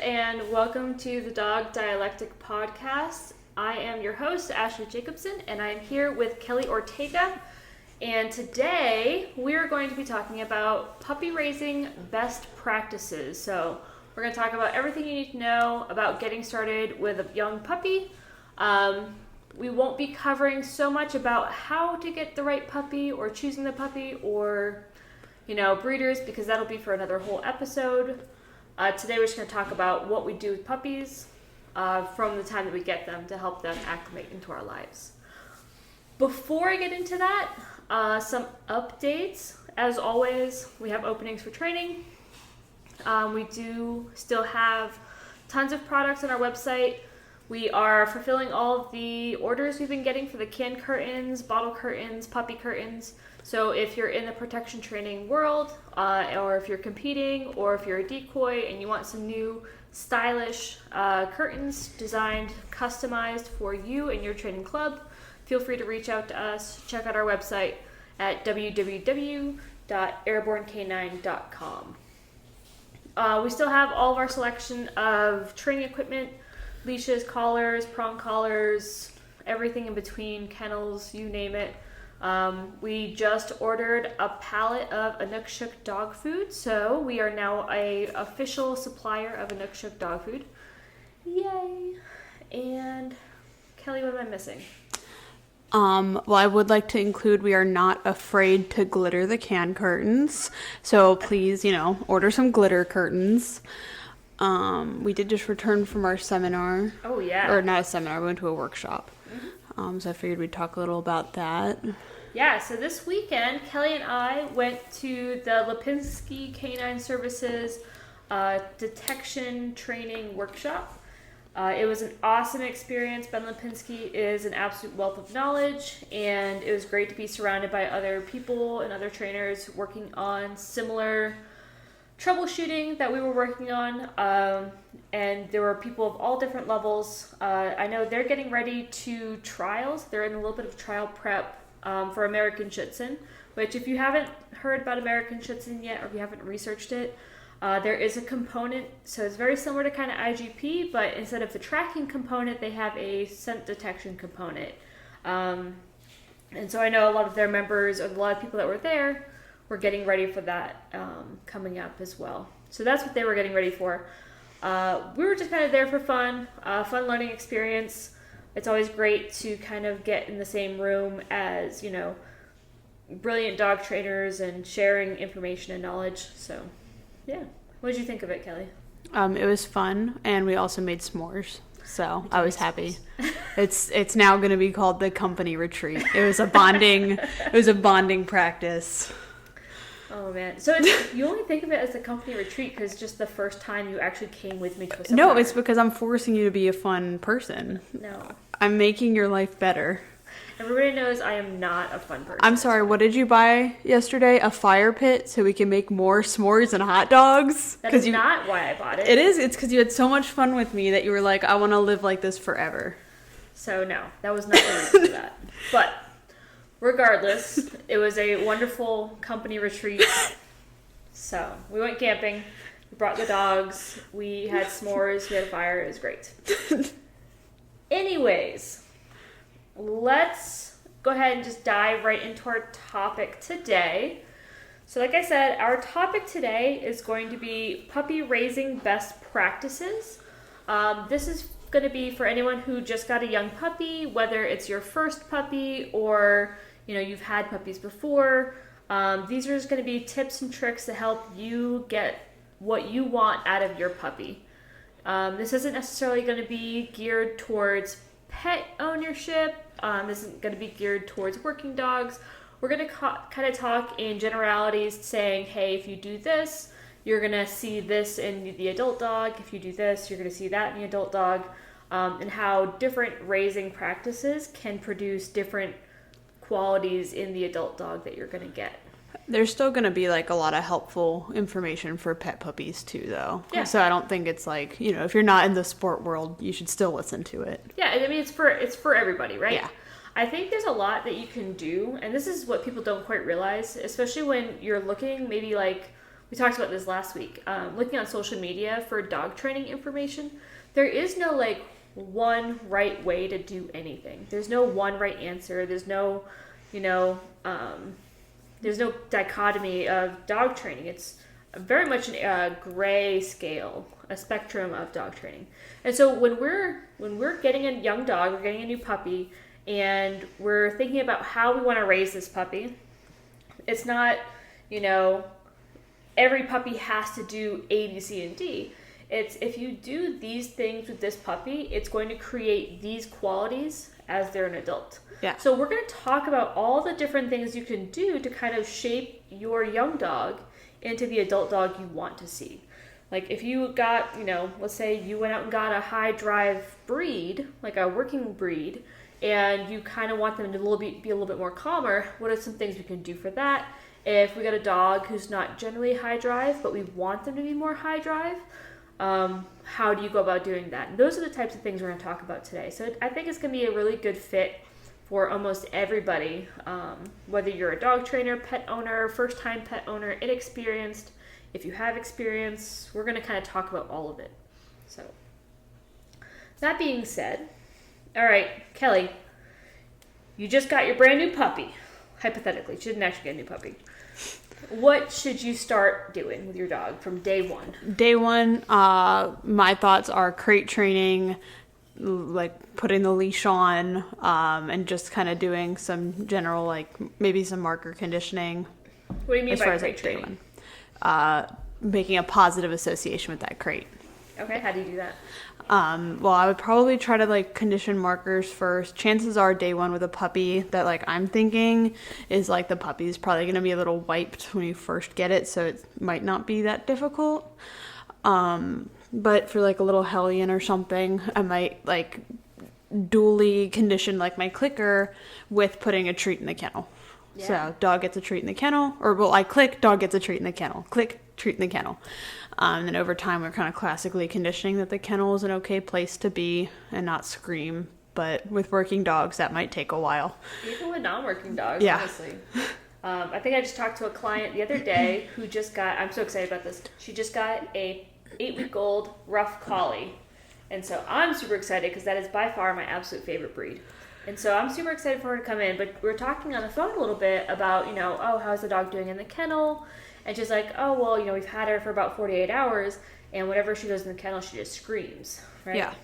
and welcome to the Dog Dialectic Podcast. I am your host, Ashley Jacobson, and I am here with Kelly Ortega. And today we are going to be talking about puppy raising best practices. So we're going to talk about everything you need to know about getting started with a young puppy. We won't be covering so much about how to get the right puppy or choosing the puppy or, breeders, because that'll be for another whole episode. Today we're just going to talk about what we do with puppies from the time that we get them to help them acclimate into our lives. Before I get into that, some updates. As always, we have openings for training. We do still have tons of products on our website. We are fulfilling all of the orders we've been getting for the can curtains, bottle curtains, puppy curtains. So if you're in the protection training world, or if you're competing, or if you're a decoy and you want some new stylish curtains designed, customized for you and your training club, feel free to reach out to us. Check out our website at www.airbornecanine.com. We still have all of our selection of training equipment, leashes, collars, prong collars, everything in between, kennels, you name it. We just ordered a pallet of Inukshuk dog food, so we are now a official supplier of Inukshuk dog food. Yay! And Kelly, what am I missing? Well, I would like to include we are not afraid to glitter the can curtains. So please, order some glitter curtains. We did just return from our seminar. Oh, yeah. Or not a seminar, we went to a workshop. Mm-hmm. So I figured we'd talk a little about that. Yeah, so this weekend, Kelly and I went to the Lipinski Canine Services detection training workshop. It was an awesome experience. Ben Lipinski is an absolute wealth of knowledge, and it was great to be surrounded by other people and other trainers working on similar troubleshooting that we were working on, and there were people of all different levels. I know they're getting ready to trials. They're in a little bit of trial prep for American Schutzhund, which if you haven't heard about American Schutzhund yet, or if you haven't researched it, there is a component, so it's very similar to kind of IGP, but instead of the tracking component, they have a scent detection component. And so I know a lot of their members, or a lot of people that were there, were getting ready for that coming up as well. So that's what they were getting ready for. We were just kind of there for fun learning experience. It's always great to kind of get in the same room as, brilliant dog trainers and sharing information and knowledge. So, yeah. What did you think of it, Kelly? It was fun, and we also made s'mores. So I was happy. It's now going to be called the company retreat. It was a bonding practice. Oh, man. So you only think of it as a company retreat because just the first time you actually came with me to a seminar. No, it's because I'm forcing you to be a fun person. No. I'm making your life better. Everybody knows I am not a fun person. I'm sorry, what did you buy yesterday? A fire pit so we can make more s'mores and hot dogs? That is not why I bought it. It is. It's because you had so much fun with me that you were like, I want to live like this forever. So, no. That was not the reason for that. But regardless, it was a wonderful company retreat. So, we went camping. We brought the dogs. We had s'mores. We had a fire. It was great. Anyways, let's go ahead and just dive right into our topic today. So like I said, our topic today is going to be puppy raising best practices. This is going to be for anyone who just got a young puppy, whether it's your first puppy or you've had puppies before. These are just going to be tips and tricks to help you get what you want out of your puppy. This isn't necessarily going to be geared towards pet ownership. This isn't going to be geared towards working dogs. We're going to kind of talk in generalities, saying, hey, if you do this, you're going to see this in the adult dog. If you do this, you're going to see that in the adult dog. And how different raising practices can produce different qualities in the adult dog that you're going to get. There's still going to be a lot of helpful information for pet puppies too, though. Yeah. So I don't think it's if you're not in the sport world, you should still listen to it. Yeah, I mean, it's for everybody, right? Yeah. I think there's a lot that you can do, and this is what people don't quite realize, especially when you're looking maybe we talked about this last week, looking on social media for dog training information, there is no like one right way to do anything. There's no one right answer. There's no, there's no dichotomy of dog training. It's very much a gray scale, a spectrum of dog training. And so when we're getting a young dog, we're getting a new puppy, and we're thinking about how we want to raise this puppy, it's not, every puppy has to do A, B, C, and D. It's if you do these things with this puppy, it's going to create these qualities as they're an adult. Yeah. So we're going to talk about all the different things you can do to kind of shape your young dog into the adult dog you want to see. Like if you got, let's say you went out and got a high drive breed, like a working breed, and you kind of want them to be a little bit more calmer, what are some things we can do for that? If we got a dog who's not generally high drive, but we want them to be more high drive, how do you go about doing that? And those are the types of things we're going to talk about today. So I think it's going to be a really good fit for almost everybody, whether you're a dog trainer, pet owner, first-time pet owner, inexperienced. If you have experience, we're going to kind of talk about all of it. So that being said, all right, Kelly, you just got your brand new puppy. Hypothetically, she didn't actually get a new puppy. What should you start doing with your dog from day one? Day one, my thoughts are crate training, like putting the leash on, and just kind of doing some general, like maybe some marker conditioning. What do you mean as by far as crate like training? Making a positive association with that crate. Okay, how do you do that? Well, I would probably try to like condition markers first. Chances are day one with a puppy that like I'm thinking is like the puppy's probably going to be a little wiped when you first get it, so it might not be that difficult. But for like a little hellion or something, I might like dually condition like my clicker with putting a treat in the kennel. Yeah. So dog gets a treat in the kennel, or well, I click, dog gets a treat in the kennel. Click, treat in the kennel. And then over time, we're kind of classically conditioning that the kennel is an okay place to be and not scream. But with working dogs, that might take a while. Even with non-working dogs, honestly. I think I just talked to a client the other day who just got, I'm so excited about this, she just got a 8-week-old rough collie. And so I'm super excited because that is by far my absolute favorite breed. And so I'm super excited for her to come in. But we're talking on the phone a little bit about, how's the dog doing in the kennel? And she's like, oh, well, we've had her for about 48 hours, and whenever she goes in the kennel, she just screams, right? Yeah.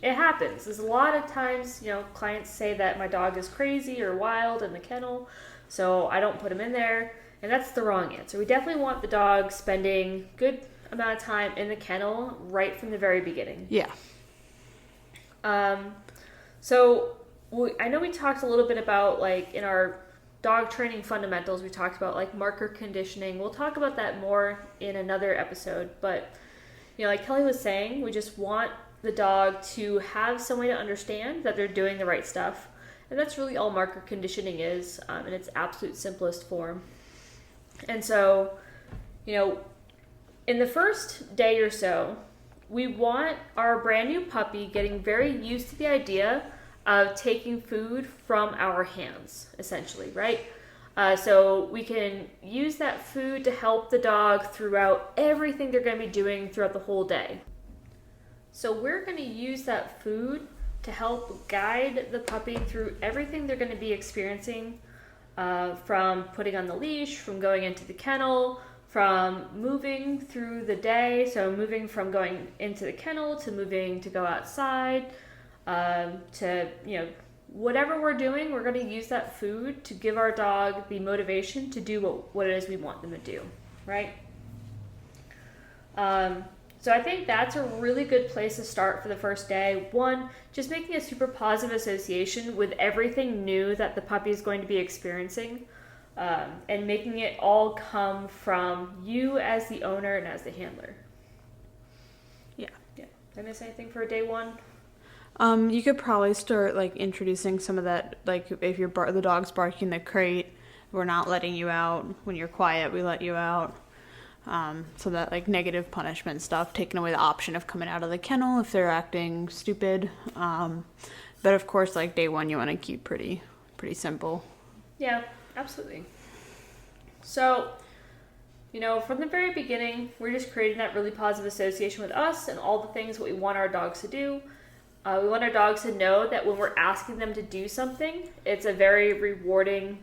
It happens. There's a lot of times, clients say that my dog is crazy or wild in the kennel, so I don't put him in there, and that's the wrong answer. We definitely want the dog spending good amount of time in the kennel right from the very beginning. Yeah. So I know we talked a little bit about, like, in our dog training fundamentals, we talked about like marker conditioning. We'll talk about that more in another episode, but like Kelly was saying, we just want the dog to have some way to understand that they're doing the right stuff, and that's really all marker conditioning is, in its absolute simplest form. And so in the first day or so, we want our brand new puppy getting very used to the idea of taking food from our hands, essentially, right? So we can use that food to help the dog throughout everything they're going to be doing throughout the whole day. So we're going to use that food to help guide the puppy through everything they're going to be experiencing, from putting on the leash, from going into the kennel, from moving through the day, so moving from going into the kennel to moving to go outside, to whatever we're doing, we're going to use that food to give our dog the motivation to do what it is we want them to do, right? So I think that's a really good place to start for the first day. One, just making a super positive association with everything new that the puppy is going to be experiencing, and making it all come from you as the owner and as the handler. Yeah. Did I miss anything for day one? You could probably start like introducing some of that, like if the dog's barking the crate, we're not letting you out. When you're quiet, we let you out. So that like negative punishment stuff, taking away the option of coming out of the kennel if they're acting stupid. But of course, like day one, you want to keep pretty simple. Yeah, absolutely. So From the very beginning, we're just creating that really positive association with us and all the things that we want our dogs to do. We want our dogs to know that when we're asking them to do something, it's a very rewarding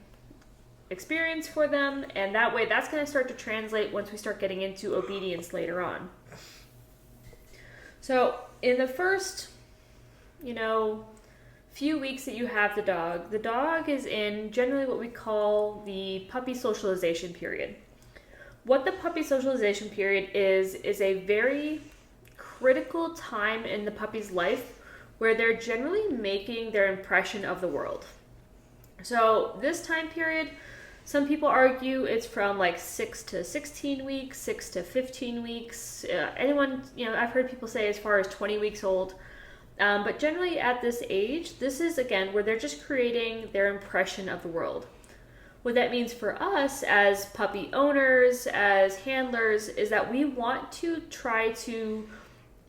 experience for them, and that way that's going to start to translate once we start getting into obedience later on. So in the first, few weeks that you have the dog is in generally what we call the puppy socialization period. What the puppy socialization period is a very critical time in the puppy's life where they're generally making their impression of the world. So this time period, some people argue it's from like 6 to 16 weeks, 6 to 15 weeks. I've heard people say as far as 20 weeks old. But generally at this age, this is, again, where they're just creating their impression of the world. What that means for us as puppy owners, as handlers, is that we want to try to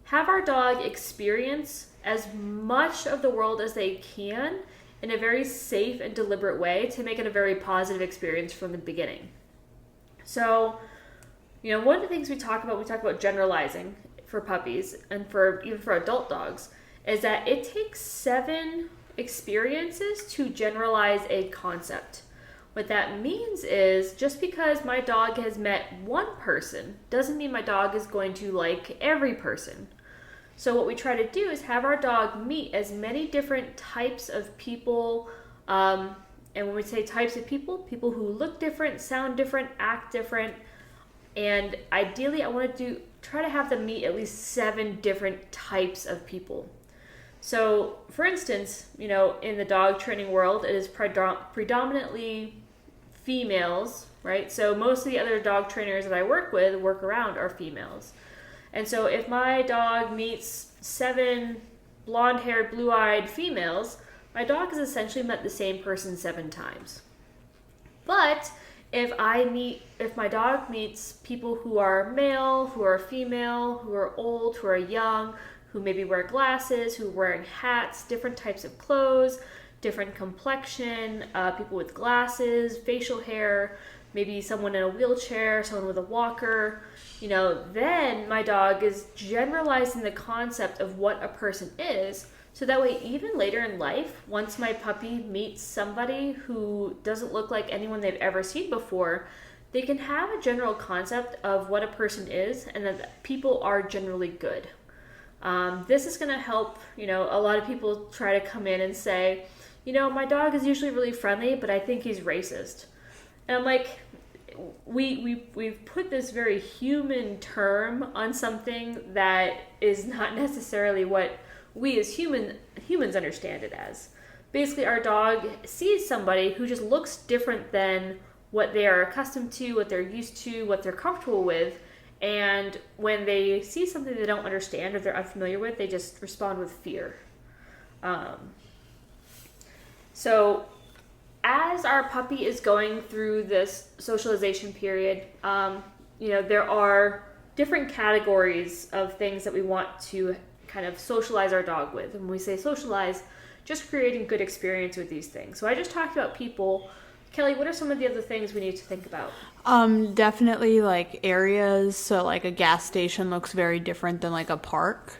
have our dog experience as much of the world as they can in a very safe and deliberate way to make it a very positive experience from the beginning. So, one of the things we talk about generalizing for puppies and even for adult dogs, is that it takes 7 experiences to generalize a concept. What that means is just because my dog has met one person doesn't mean my dog is going to like every person. So what we try to do is have our dog meet as many different types of people. And when we say types of people who look different, sound different, act different. And ideally, I want to try to have them meet at least 7 different types of people. So, for instance, in the dog training world, it is predominantly females, right? So most of the other dog trainers that I work around are females. And so if my dog meets 7 blonde-haired, blue-eyed females, my dog has essentially met the same person 7 times. But if my dog meets people who are male, who are female, who are old, who are young, who maybe wear glasses, who are wearing hats, different types of clothes, different complexion, people with glasses, facial hair, maybe someone in a wheelchair, someone with a walker, then my dog is generalizing the concept of what a person is. So that way, even later in life, once my puppy meets somebody who doesn't look like anyone they've ever seen before, they can have a general concept of what a person is and that people are generally good. This is going to help, a lot of people try to come in and say, my dog is usually really friendly, but I think he's racist. And I'm like, we've put this very human term on something that is not necessarily what we as humans understand it as. Basically, our dog sees somebody who just looks different than what they are accustomed to, what they're used to, what they're comfortable with. And when they see something they don't understand or they're unfamiliar with, they just respond with fear. So as our puppy is going through this socialization period, there are different categories of things that we want to kind of socialize our dog with. And when we say socialize, just creating good experience with these things. So I just talked about people. Kelly, what are some of the other things we need to think about? Definitely like areas. So like a gas station looks very different than like a park.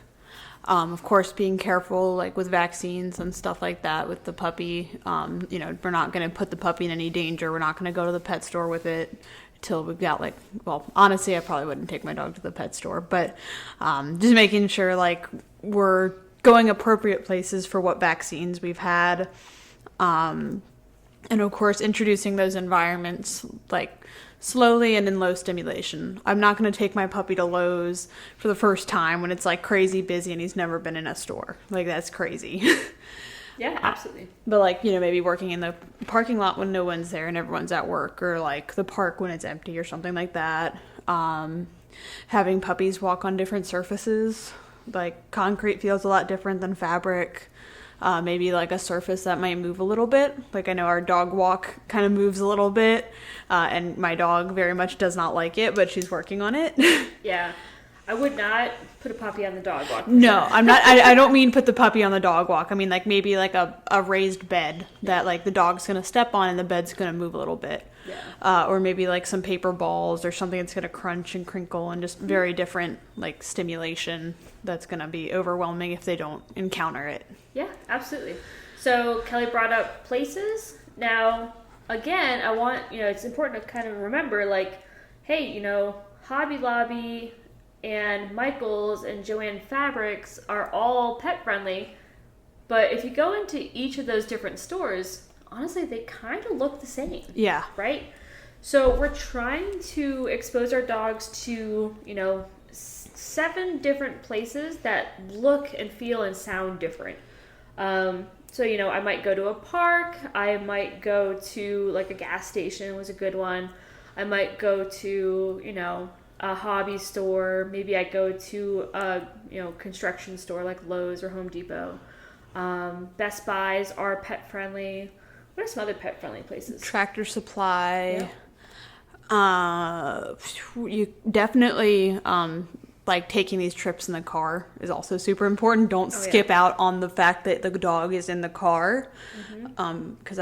Of course, being careful like with vaccines and stuff like that with the puppy. We're not going to put the puppy in any danger. We're not going to go to the pet store with it until we've got honestly, I probably wouldn't take my dog to the pet store, but just making sure like we're going appropriate places for what vaccines we've had. And of course, introducing those environments like slowly and in low stimulation. I'm not going to take my puppy to Lowe's for the first time when it's like crazy busy and he's never been in a store. Like that's crazy. Yeah, absolutely. But maybe working in the parking lot when no one's there and everyone's at work, or like the park when it's empty or something like that. Having puppies walk on different surfaces. Like concrete feels a lot different than fabric. Maybe like a surface that might move a little bit. Like I know our dog walk kind of moves a little bit, and my dog very much does not like it, but she's working on it. Yeah. I would not put a puppy on the dog walk. No, I'm not. I don't mean put the puppy on the dog walk. I mean like maybe like a raised bed that like the dog's gonna step on and the bed's gonna move a little bit. Yeah. Or maybe like some paper balls or something that's gonna crunch and crinkle and just very different like stimulation that's gonna be overwhelming if they don't encounter it. Yeah, absolutely. So Kelly brought up places. Now, again, I want, it's important to kind of remember, like, hey, Hobby Lobby and Michaels and Joann Fabrics are all pet friendly, but if you go into each of those different stores, honestly, they kind of look the same. Yeah. Right? So we're trying to expose our dogs to, 7 different places that look and feel and sound different. So, I might go to a park. I might go to like a gas station was a good one. I might go to, a hobby store. Maybe I go to a, construction store like Lowe's or Home Depot. Best Buys are pet friendly. What are some other pet friendly places? Tractor Supply. Yeah. You definitely, like taking these trips in the car is also super important. Don't skip out on the fact that the dog is in the car. Because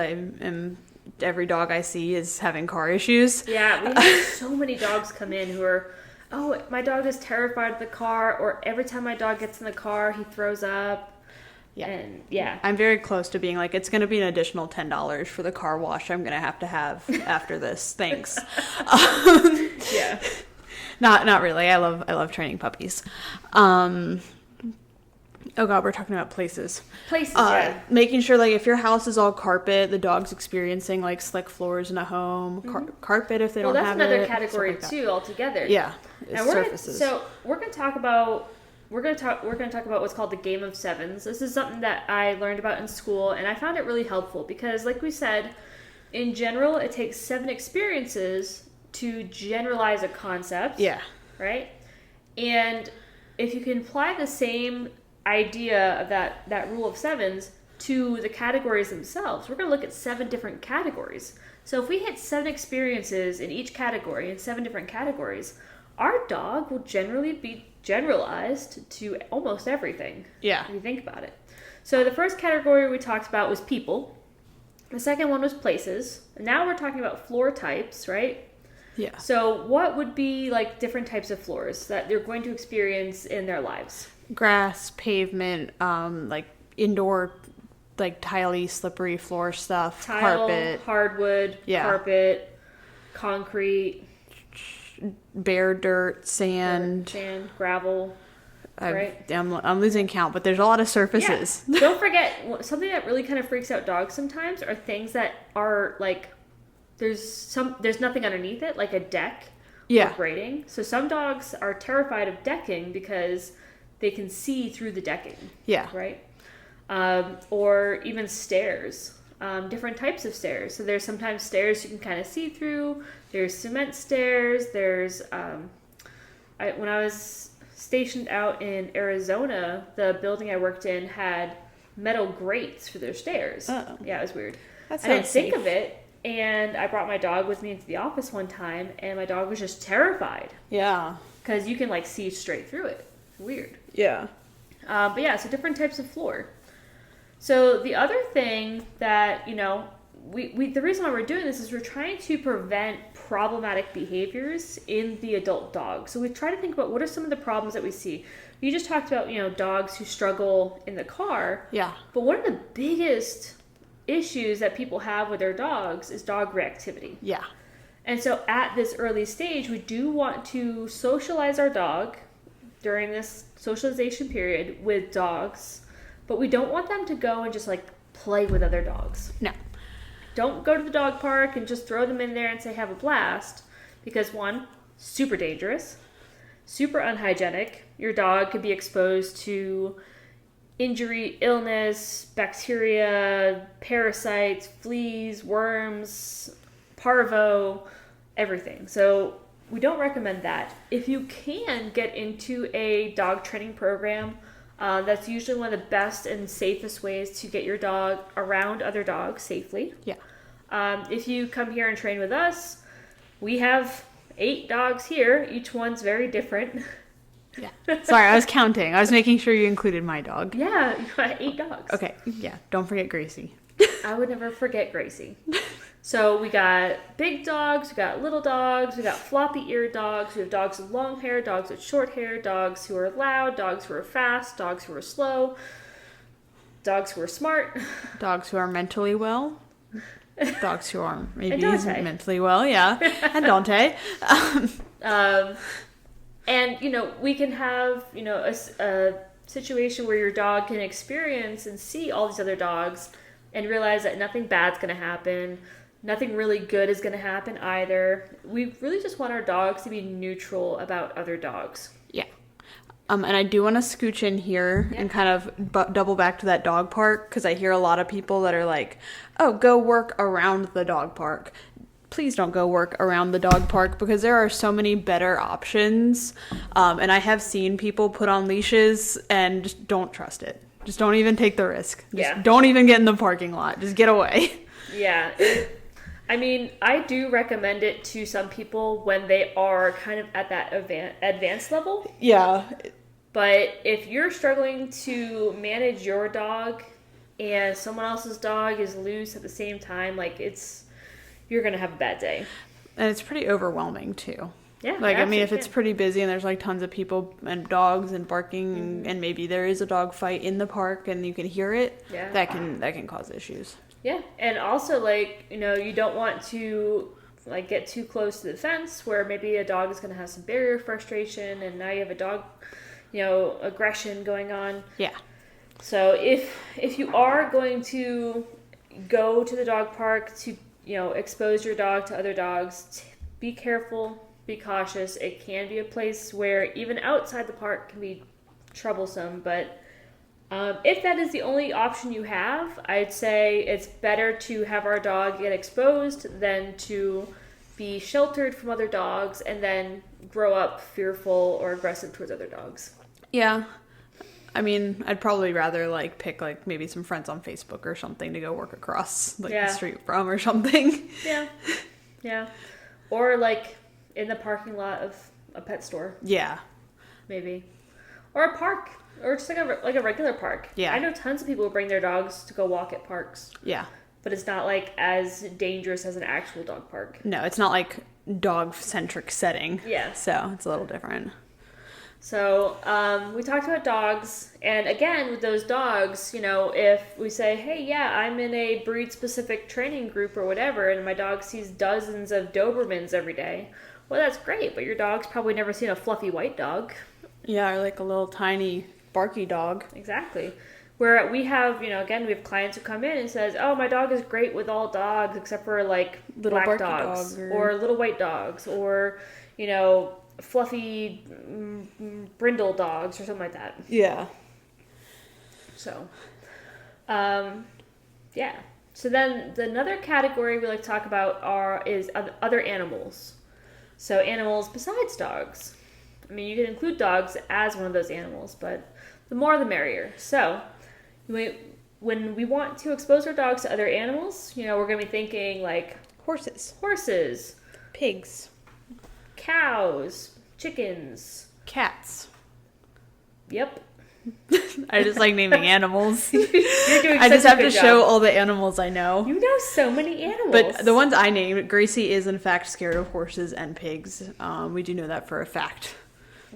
every dog I see is having car issues. Yeah, we have so many dogs come in who are, oh, my dog is terrified of the car, or every time my dog gets in the car, he throws up. Yeah. And yeah. I'm very close to being like, it's going to be an additional $10 for the car wash I'm going to have after this. Thanks. Yeah. Not really. I love training puppies. Oh God, we're talking about places. Places, yeah. Making sure like if your house is all carpet, the dog's experiencing like slick floors in a home, carpet if they don't have it. Well, that's another category like too altogether. Yeah. And surfaces. We're going to talk about what's called the game of sevens. This is something that I learned about in school, and I found it really helpful because, like we said, in general, it takes 7 experiences to generalize a concept. Yeah. Right? And if you can apply the same idea of that rule of sevens to the categories themselves, we're going to look at 7 different categories. So if we hit 7 experiences in each category, in 7 different categories, our dog will generally be generalized to almost everything. Yeah. If you think about it. So the first category we talked about was people. The second one was places. And now we're talking about floor types, right? Yeah. So what would be like different types of floors that they're going to experience in their lives? Grass, pavement, like indoor, like tiley, slippery floor stuff, Tile, carpet, hardwood, carpet, concrete, bare dirt, sand, gravel. Right? I'm losing count, but there's a lot of surfaces. Yeah. Don't forget, something that really kind of freaks out dogs sometimes are things that are like, there's nothing underneath it, like a deck or grating. So some dogs are terrified of decking because they can see through the decking. Yeah. Right? Or even stairs. Different types of stairs. So there's sometimes stairs you can kind of see through. There's cement stairs. There's when I was stationed out in Arizona, the building I worked in had metal grates for their stairs. Oh. Yeah, it was weird. I didn't think of it, and I brought my dog with me into the office one time, and my dog was just terrified. Yeah. Because you can like see straight through it. Weird. Yeah. But yeah, so different types of floor. So the other thing that, we the reason why we're doing this is we're trying to prevent problematic behaviors in the adult dog. So we try to think about what are some of the problems that we see. You just talked about, dogs who struggle in the car. Yeah. But one of the biggest issues that people have with their dogs is dog reactivity. Yeah. And so at this early stage, we do want to socialize our dog during this socialization period with dogs, but we don't want them to go and just like play with other dogs. No. Don't go to the dog park and just throw them in there and say have a blast, because one, super dangerous, super unhygienic. Your dog could be exposed to injury, illness, bacteria, parasites, fleas, worms, parvo, everything. So we don't recommend that. If you can get into a dog training program, that's usually one of the best and safest ways to get your dog around other dogs safely. Yeah. If you come here and train with us, we have 8 dogs here. Each one's very different. Yeah. Sorry, I was counting. I was making sure you included my dog. Yeah, you got 8 dogs. Okay, yeah. Don't forget Gracie. I would never forget Gracie. So we got big dogs, we got little dogs, we got floppy-eared dogs, we have dogs with long hair, dogs with short hair, dogs who are loud, dogs who are fast, dogs who are slow, dogs who are smart. Dogs who are mentally well. Dogs who are maybe And Dante. mentally well, yeah. And Dante. And, we can have, a situation where your dog can experience and see all these other dogs and realize that nothing bad's going to happen. Nothing really good is going to happen either. We really just want our dogs to be neutral about other dogs. Yeah. And I do want to scooch in here and kind of double back to that dog park, because I hear a lot of people that are like, oh, go work around the dog park. Please don't go work around the dog park, because there are so many better options. And I have seen people put on leashes and just don't trust it. Just don't even take the risk. Just don't even get in the parking lot. Just get away. Yeah. I do recommend it to some people when they are kind of at that advanced level. Yeah. But if you're struggling to manage your dog and someone else's dog is loose at the same time, you're going to have a bad day. And it's pretty overwhelming too. Yeah. If it's pretty busy and there's tons of people and dogs and barking and maybe there is a dog fight in the park and you can hear it, that can cause issues. Yeah. And also you don't want to get too close to the fence where maybe a dog is going to have some barrier frustration and now you have a dog, aggression going on. Yeah. So if you are going to go to the dog park to, expose your dog to other dogs, be careful, be cautious. It can be a place where even outside the park can be troublesome, but if that is the only option you have, I'd say it's better to have our dog get exposed than to be sheltered from other dogs and then grow up fearful or aggressive towards other dogs. Yeah. I'd probably rather pick maybe some friends on Facebook or something to go work across the street from or something. Yeah. Yeah. Or in the parking lot of a pet store. Yeah. Maybe. Or a park. Or just a regular park. Yeah. I know tons of people who bring their dogs to go walk at parks. Yeah. But it's not as dangerous as an actual dog park. No, it's not dog-centric setting. Yeah. So it's a little different. So we talked about dogs. And again, with those dogs, if we say, hey, yeah, I'm in a breed-specific training group or whatever, and my dog sees dozens of Dobermans every day, well, that's great. But your dog's probably never seen a fluffy white dog. Yeah, or a little tiny barky dog. Exactly. Where we have, we have clients who come in and says, oh, my dog is great with all dogs except for little black dogs or little white dogs or, fluffy brindle dogs or something like that. Yeah. So, yeah. So then another category we like to talk about is other animals. So animals besides dogs. You can include dogs as one of those animals, but the more the merrier. So, when we want to expose our dogs to other animals, we're going to be thinking horses, pigs, cows, chickens, cats. Yep. I just naming animals. You're doing I just such a have to good show job. all the animals I know. You know so many animals. But the ones I named, Gracie is in fact scared of horses and pigs. We do know that for a fact.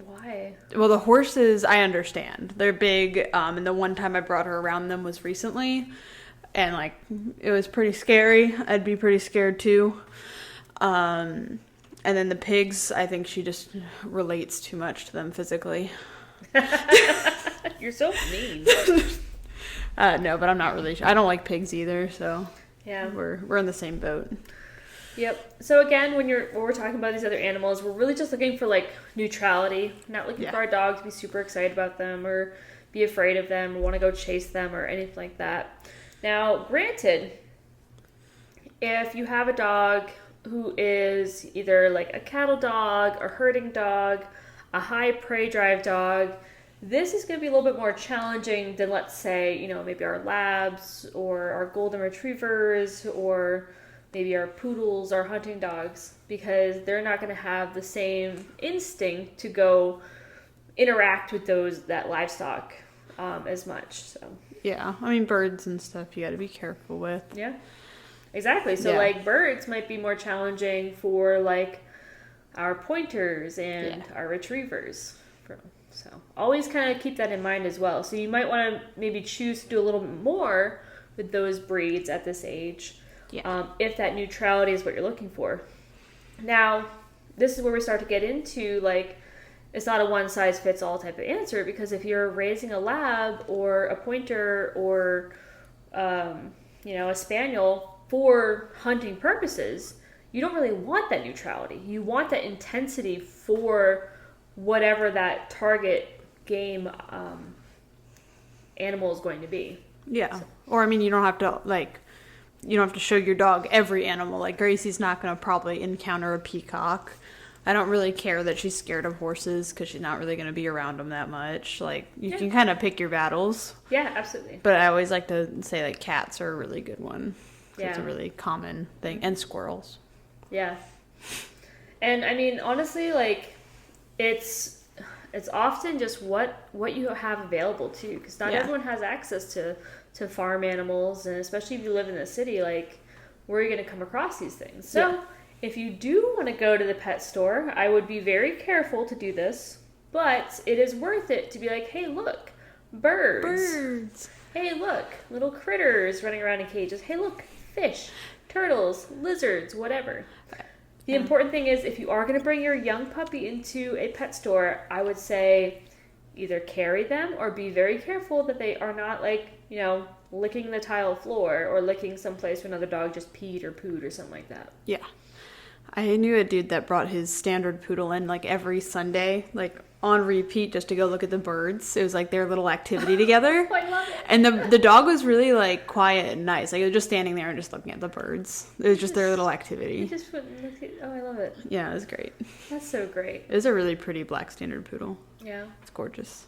Why? Well, the horses, I understand. They're big, and the one time I brought her around them was recently, and, it was pretty scary. I'd be pretty scared, too. And then the pigs, I think she just relates too much to them physically. You're so mean. No, but I'm not really sure. I don't like pigs either, so yeah, we're in the same boat. Yep. So again, when we're talking about these other animals, we're really just looking for neutrality, not looking for our dog to be super excited about them or be afraid of them or want to go chase them or anything like that. Now, granted, if you have a dog who is either a cattle dog, a herding dog, a high prey drive dog, this is going to be a little bit more challenging than, let's say, maybe our labs or our golden retrievers or maybe our poodles, our hunting dogs, because they're not going to have the same instinct to go interact with that livestock as much. So Yeah, I mean, birds and stuff you got to be careful with. yeah, exactly. So like birds might be more challenging for like our pointers and our retrievers. So always kind of keep that in mind as well. So you might want to maybe choose to do a little bit more with those breeds at this age, if that neutrality is what you're looking for. Now, this is where we start to get into like, it's not a one-size-fits-all type of answer, because if you're raising a lab or a pointer or a spaniel for hunting purposes, you don't really want that neutrality. You want that intensity for whatever that target game animal is going to be. Yeah. So. Or I mean, you don't have to show your dog every animal. Like Gracie's not going to probably encounter a peacock. I don't really care that she's scared of horses because she's not really going to be around them that much. Like, you can kind of pick your battles. Yeah, absolutely. But I always like to say, like, cats are a really good one. Yeah. It's a really common thing. And squirrels. Yeah. And, I mean, honestly, like, it's often just what you have available, too. Because not everyone has access to farm animals. And especially if you live in the city, like, where are you going to come across these things? So... Yeah. If you do want to go to the pet store, I would be very careful to do this, but it is worth it to be like, hey, look, birds. Hey, look, little critters running around in cages. Hey, look, fish, turtles, lizards, whatever. The important thing is, if you are going to bring your young puppy into a pet store, I would say either carry them or be very careful that they are not like, licking the tile floor or licking someplace where another dog just peed or pooed or something like that. Yeah. I knew a dude that brought his standard poodle in like every Sunday, like on repeat, just to go look at the birds. It was like their little activity together. I love it. And the dog was really like quiet and nice. Like it was just standing there and just looking at the birds. It was just their little activity. I love it. Yeah, it was great. That's so great. It was a really pretty black standard poodle. Yeah. It's gorgeous.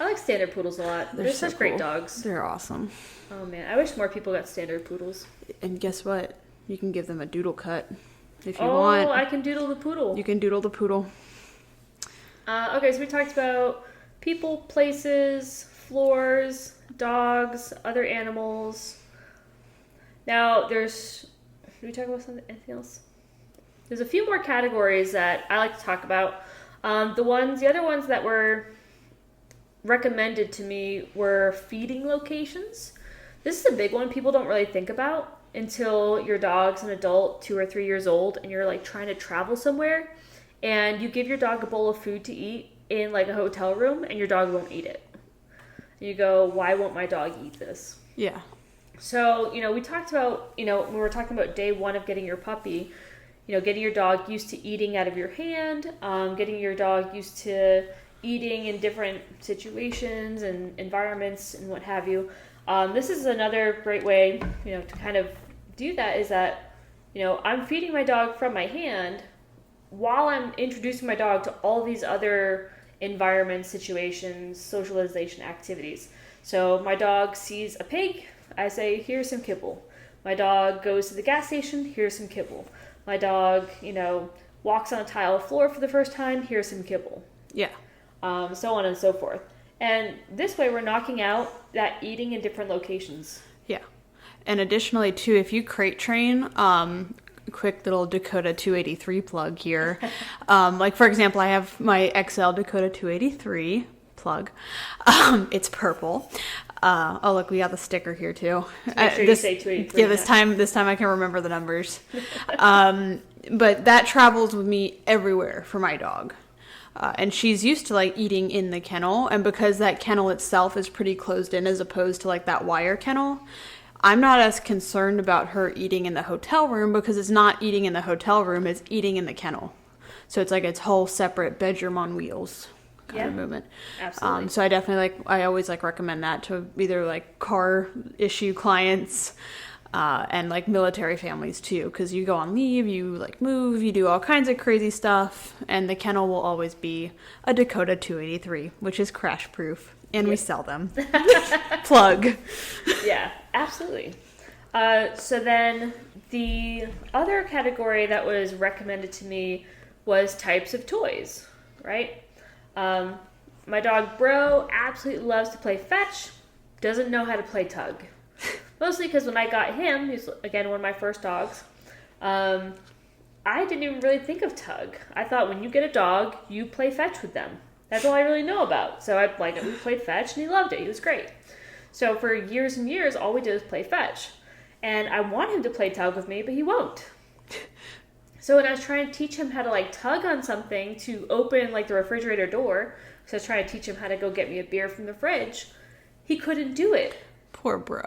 I like standard poodles a lot. They're such great dogs. They're awesome. Oh man, I wish more people got standard poodles. And guess what? You can give them a doodle cut. If you want. Oh, I can doodle the poodle. You can doodle the poodle. Okay, so we talked about people, places, floors, dogs, other animals. Now, did we talk about anything else? There's a few more categories that I like to talk about. The other ones that were recommended to me were feeding locations. This is a big one people don't really think about until your dog's an adult, 2 or 3 years old, and you're like trying to travel somewhere, and you give your dog a bowl of food to eat in like a hotel room, and your dog won't eat it. And you go, why won't my dog eat this? Yeah. So, we talked about, when we were talking about day one of getting your puppy, getting your dog used to eating out of your hand, getting your dog used to eating in different situations and environments and what have you. This is another great way, to kind of do that is that, I'm feeding my dog from my hand while I'm introducing my dog to all these other environments, situations, socialization activities. So my dog sees a pig, I say, here's some kibble. My dog goes to the gas station, here's some kibble. My dog, walks on a tile floor for the first time, here's some kibble. Yeah. So on and so forth. And this way we're knocking out that eating in different locations. Yeah. And additionally, too, if you crate train, quick little Dakota 283 plug here. Like, for example, I have my XL Dakota 283 plug. It's purple. Oh, look, we got the sticker here, too. Make sure you say 283. Yeah, this time I can remember the numbers. But that travels with me everywhere for my dog. And she's used to like eating in the kennel, and because that kennel itself is pretty closed in as opposed to like that wire kennel, I'm not as concerned about her eating in the hotel room because it's not eating in the hotel room, it's eating in the kennel. So it's like its whole separate bedroom on wheels kind of movement. Absolutely. So I always recommend that to either like car issue clients, and like military families too, because you go on leave, you like move, you do all kinds of crazy stuff, and the kennel will always be a Dakota 283, which is crash proof, and we sell them. Plug. Yeah, absolutely. So then the other category that was recommended to me was types of toys, right? My dog Bro absolutely loves to play fetch, doesn't know how to play tug. Mostly because when I got him, he's again one of my first dogs, I didn't even really think of tug. I thought when you get a dog, you play fetch with them. That's all I really know about. So we played fetch and he loved it. He was great. So for years and years, all we did was play fetch. And I want him to play tug with me, but he won't. So when I was trying to teach him how to like tug on something to open like the refrigerator door, so I was trying to teach him how to go get me a beer from the fridge, he couldn't do it. Poor Bro.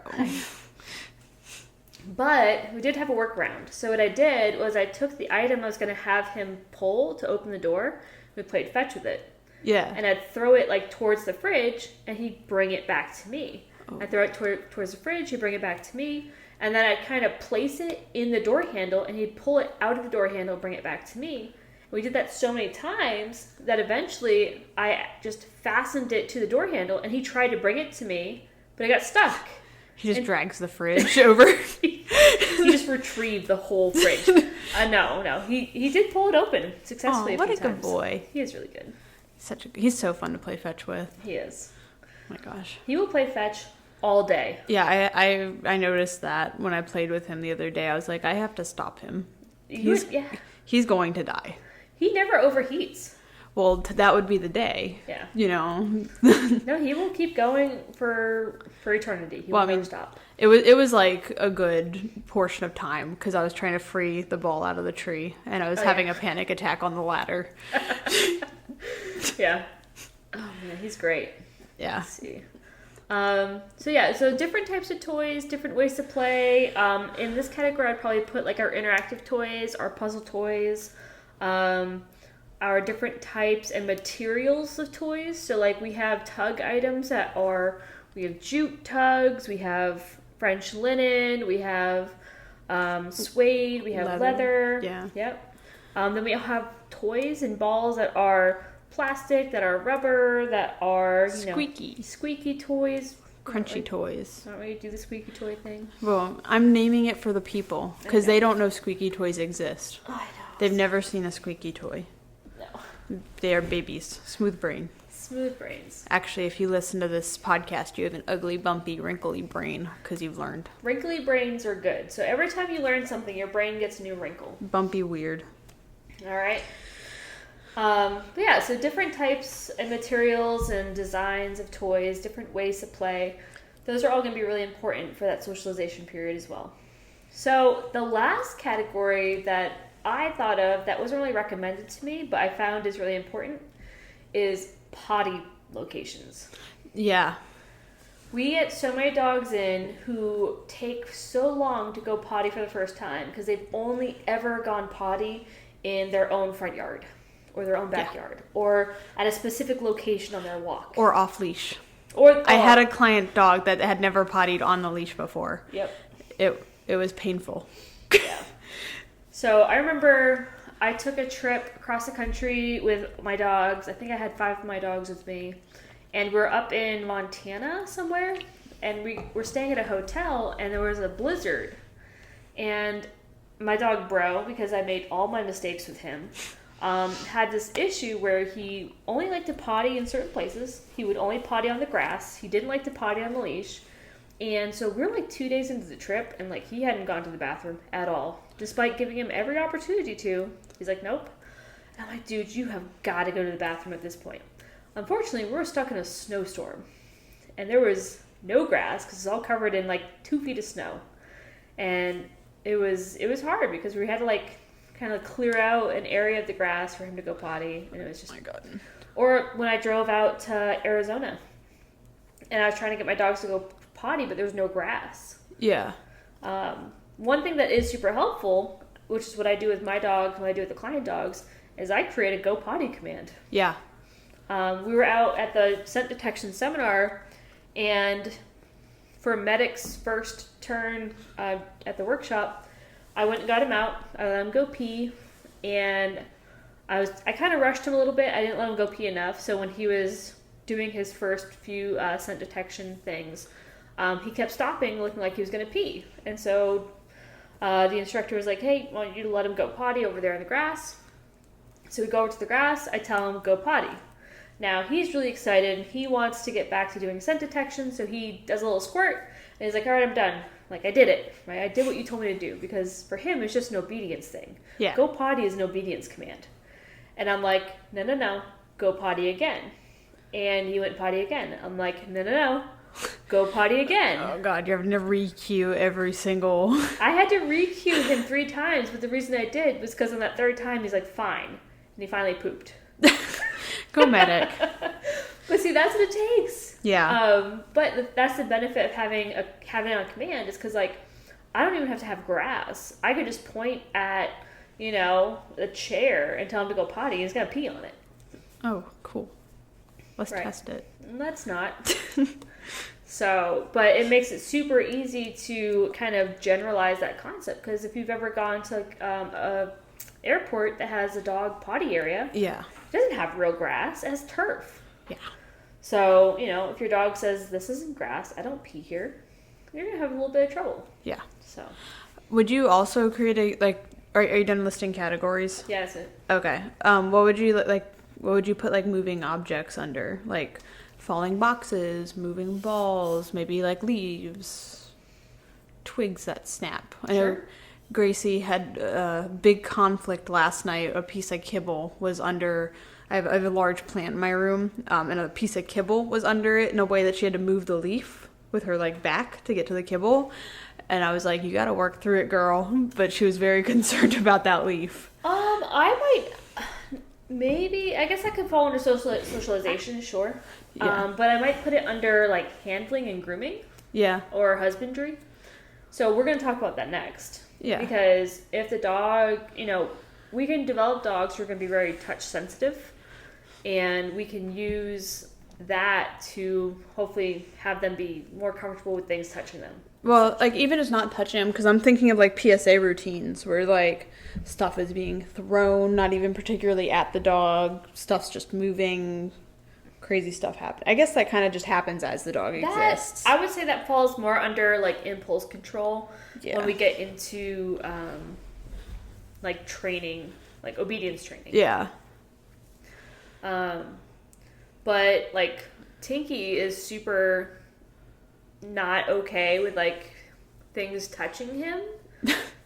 But we did have a workaround. So what I did was I took the item I was going to have him pull to open the door. We played fetch with it. Yeah. And I'd throw it like towards the fridge and he'd bring it back to me. Oh. I'd throw it towards the fridge, he'd bring it back to me. And then I'd kind of place it in the door handle and he'd pull it out of the door handle, bring it back to me. We did that so many times that eventually I just fastened it to the door handle and he tried to bring it to me, but I got stuck. He just drags the fridge over. He just retrieved the whole fridge. No. He did pull it open successfully. Oh, what a few a good times. boy. He is really good. He's so fun to play fetch with. He is. Oh my gosh. He will play fetch all day. Yeah, I noticed that when I played with him the other day. I was like, I have to stop him. He's going to die. He never overheats. Well, that would be the day. Yeah. You know. No, he will keep going for eternity. He will never stop. It was like a good portion of time because I was trying to free the ball out of the tree and I was having a panic attack on the ladder. Yeah. Oh man, he's great. Yeah. Let's see. So different types of toys, different ways to play. In this category, I'd probably put like our interactive toys, our puzzle toys, our different types and materials of toys. So like we have tug items we have jute tugs, we have French linen, we have suede, we have leather. Yeah. Yep. Then we have toys and balls that are plastic, that are rubber, that are squeaky toys. Crunchy toys. Don't really do the squeaky toy thing. Well, I'm naming it for the people because they don't know squeaky toys exist. Oh, I know. They've never seen a squeaky toy. No. They are babies. Smooth brain. Smooth brains. Actually, if you listen to this podcast, you have an ugly, bumpy, wrinkly brain because you've learned. Wrinkly brains are good. So every time you learn something, your brain gets a new wrinkle. Bumpy, weird. All right. So different types and materials and designs of toys, different ways to play. Those are all going to be really important for that socialization period as well. So the last category that I thought of that wasn't really recommended to me, but I found is really important, is potty locations. Yeah. We get so many dogs in who take so long to go potty for the first time because they've only ever gone potty in their own front yard or their own backyard or at a specific location on their walk. Or off leash. I had a client dog that had never pottied on the leash before. Yep. It was painful. Yeah. So I remember I took a trip across the country with my dogs. I think I had 5 of my dogs with me. And we were up in Montana somewhere. And we were staying at a hotel and there was a blizzard. And my dog Bro, because I made all my mistakes with him, had this issue where he only liked to potty in certain places. He would only potty on the grass. He didn't like to potty on the leash. And so we were like 2 days into the trip and like he hadn't gone to the bathroom at all. Despite giving him every opportunity to. He's like, nope. And I'm like, dude, you have got to go to the bathroom at this point. Unfortunately, we were stuck in a snowstorm. And there was no grass because it's all covered in like 2 feet of snow. And it was hard because we had to like kind of clear out an area of the grass for him to go potty, and it was just. Oh my God. Or when I drove out to Arizona, and I was trying to get my dogs to go potty, but there was no grass. Yeah. One thing that is super helpful, which is what I do with my dogs, what I do with the client dogs, is I create a go potty command. Yeah. We were out at the scent detection seminar, and for Medic's first turn at the workshop, I went and got him out. I let him go pee, and I kind of rushed him a little bit. I didn't let him go pee enough, so when he was doing his first few scent detection things, he kept stopping, looking like he was going to pee. And so the instructor was like, hey, I want you to let him go potty over there in the grass. So we go over to the grass. I tell him, go potty. Now he's really excited. He wants to get back to doing scent detection, so he does a little squirt, and he's like, all right, I'm done. Like, I did it. Right? I did what you told me to do, because for him, it's just an obedience thing. Yeah. Go potty is an obedience command. And I'm like, no, go potty again. And he went potty again. I'm like, no, go potty again. Oh God, you're having to re-cue every single... I had to re-cue him 3 times, but the reason I did was because on that 3rd time, he's like, fine. And he finally pooped. Go medic. But see, that's what it takes. Yeah. But that's the benefit of having it on command, is because, like, I don't even have to have grass. I could just point at, a chair and tell him to go potty, and he's going to pee on it. Oh, cool. Let's Right. test it. Let's not. So, but it makes it super easy to kind of generalize that concept, because if you've ever gone to a airport that has a dog potty area, Yeah. it doesn't have real grass, it has turf. Yeah. So, if your dog says, this isn't grass, I don't pee here, you're going to have a little bit of trouble. Yeah. So, Would you also create are you done listing categories? yeah, that's it. Okay. What would you put like moving objects under? Like falling boxes, moving balls, maybe like leaves, twigs that snap. I know Sure. Gracie had a big conflict last night. A piece of kibble was under. I have a large plant in my room, and a piece of kibble was under it in a way that she had to move the leaf with her like back to get to the kibble. And I was like, you got to work through it, girl. But she was very concerned about that leaf. I guess that could fall under socialization, sure. Yeah. But I might put it under, like, handling and grooming Yeah. or husbandry. So we're going to talk about that next. Yeah. Because if the dog, we can develop dogs who are going to be very touch sensitive, and we can use that to hopefully have them be more comfortable with things touching them. Well, like, even just not touching them, because I'm thinking of, like, PSA routines where, like, stuff is being thrown, not even particularly at the dog. Stuff's just moving. Crazy stuff happens. I guess that kind of just happens as the dog exists. I would say that falls more under, like, impulse control Yeah. when we get into, like, training, like, obedience training. Yeah. But, like, Tinky is super not okay with, like, things touching him.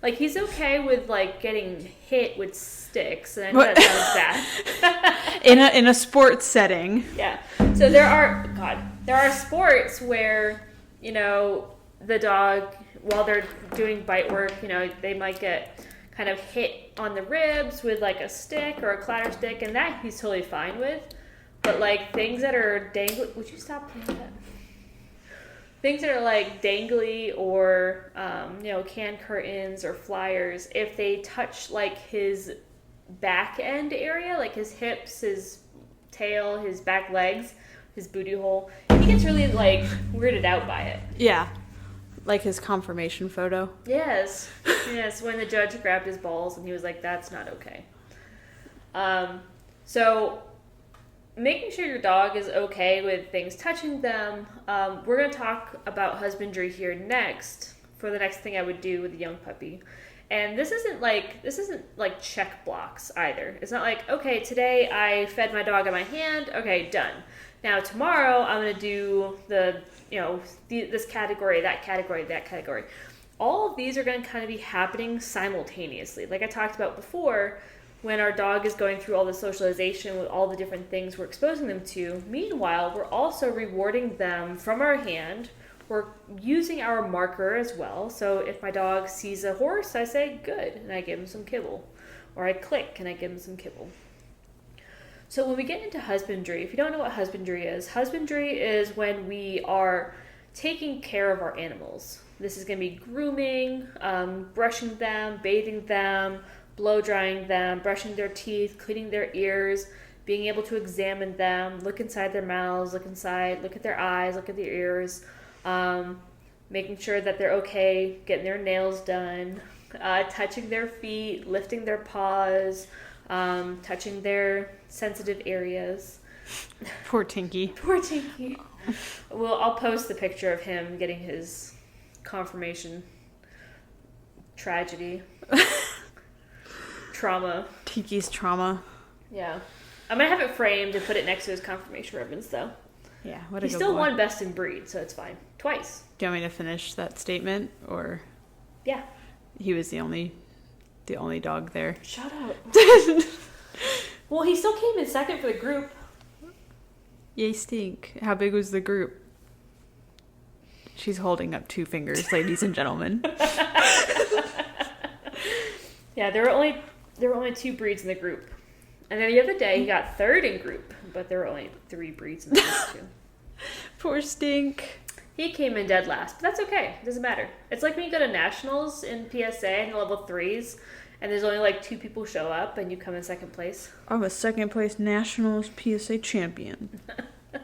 Like, he's okay with, like, getting hit with sticks, and I know What? that sounds bad. In a sports setting. Yeah. So there are sports where, the dog, while they're doing bite work, they might get kind of hit on the ribs with, like, a stick or a clatter stick, and that he's totally fine with. But, like, things that are dangly... Would you stop playing that? Things that are, like, dangly or, can curtains or flyers, if they touch, like, his back end area, like his hips, his tail, his back legs, his booty hole, he gets really, like, weirded out by it. Yeah. Like his confirmation photo. Yes. Yes, when the judge grabbed his balls and he was like, that's not okay. So making sure your dog is okay with things touching them. We're going to talk about husbandry here next for the next thing I would do with a young puppy. And this isn't like check blocks either. It's not like, okay, today I fed my dog on my hand. Okay, done. Now tomorrow I'm going to do this category, that category, that category. All of these are going to kind of be happening simultaneously. Like I talked about before, when our dog is going through all the socialization with all the different things we're exposing them to. Meanwhile, we're also rewarding them from our hand. We're using our marker as well. So if my dog sees a horse, I say, good, and I give him some kibble. Or I click and I give him some kibble. So when we get into husbandry, if you don't know what husbandry is when we are taking care of our animals. This is going to be grooming, brushing them, bathing them, blow drying them, brushing their teeth, cleaning their ears, being able to examine them, look inside their mouths, look at their eyes, look at their ears, making sure that they're okay, getting their nails done, touching their feet, lifting their paws, touching their sensitive areas. Poor Tinky. Poor Tinky. Well, I'll post the picture of him getting his confirmation tragedy. Trauma. Tinky's trauma. Yeah. I'm gonna have it framed and put it next to his confirmation ribbons, though. Yeah, what a He good still boy. won best in breed, so it's fine. Twice. Do you want me to finish that statement, or Yeah. he was the only dog there? Shut up. Well, he still came in second for the group. Yay, stink. How big was the group? She's holding up 2 fingers, ladies and gentlemen. Yeah, there were only 2 breeds in the group. And then the other day, he got third in group, but there were only 3 breeds in the group, too. Poor Stink. He came in dead last, but that's okay. It doesn't matter. It's like when you go to nationals in PSA in the level 3s, and there's only like 2 people show up, and you come in second place. I'm a second place Nationals PSA champion. I'm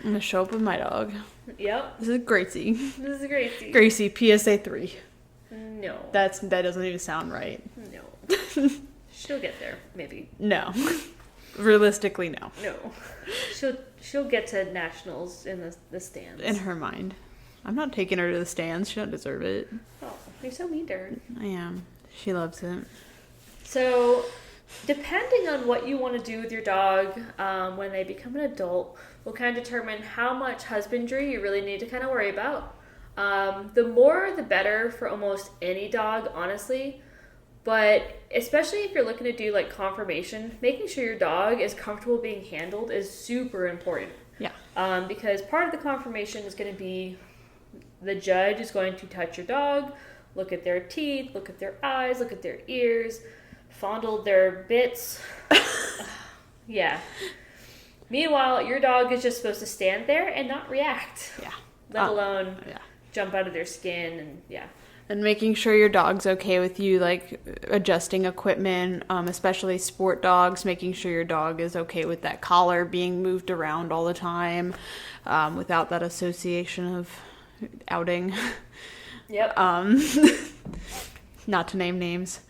gonna show up with my dog. Yep. This is Gracie. This is Gracie. Gracie, PSA 3. No. That doesn't even sound right. No. She'll get there, maybe. No. Realistically, no. No. She'll get to nationals in the stands. In her mind. I'm not taking her to the stands. She don't deserve it. Oh, you're so mean to her. I am. She loves it. So, depending on what you want to do with your dog when they become an adult, will kind of determine how much husbandry you really need to kind of worry about. The more, the better for almost any dog, honestly. But especially if you're looking to do like conformation, making sure your dog is comfortable being handled is super important. Yeah. Because part of the conformation is going to be the judge is going to touch your dog, look at their teeth, look at their eyes, look at their ears, fondle their bits. Yeah. Meanwhile, your dog is just supposed to stand there and not react. Yeah. Let alone Yeah. jump out of their skin and yeah. And making sure your dog's okay with you, like adjusting equipment, especially sport dogs, making sure your dog is okay with that collar being moved around all the time without that association of outing. Yep. Not to name names.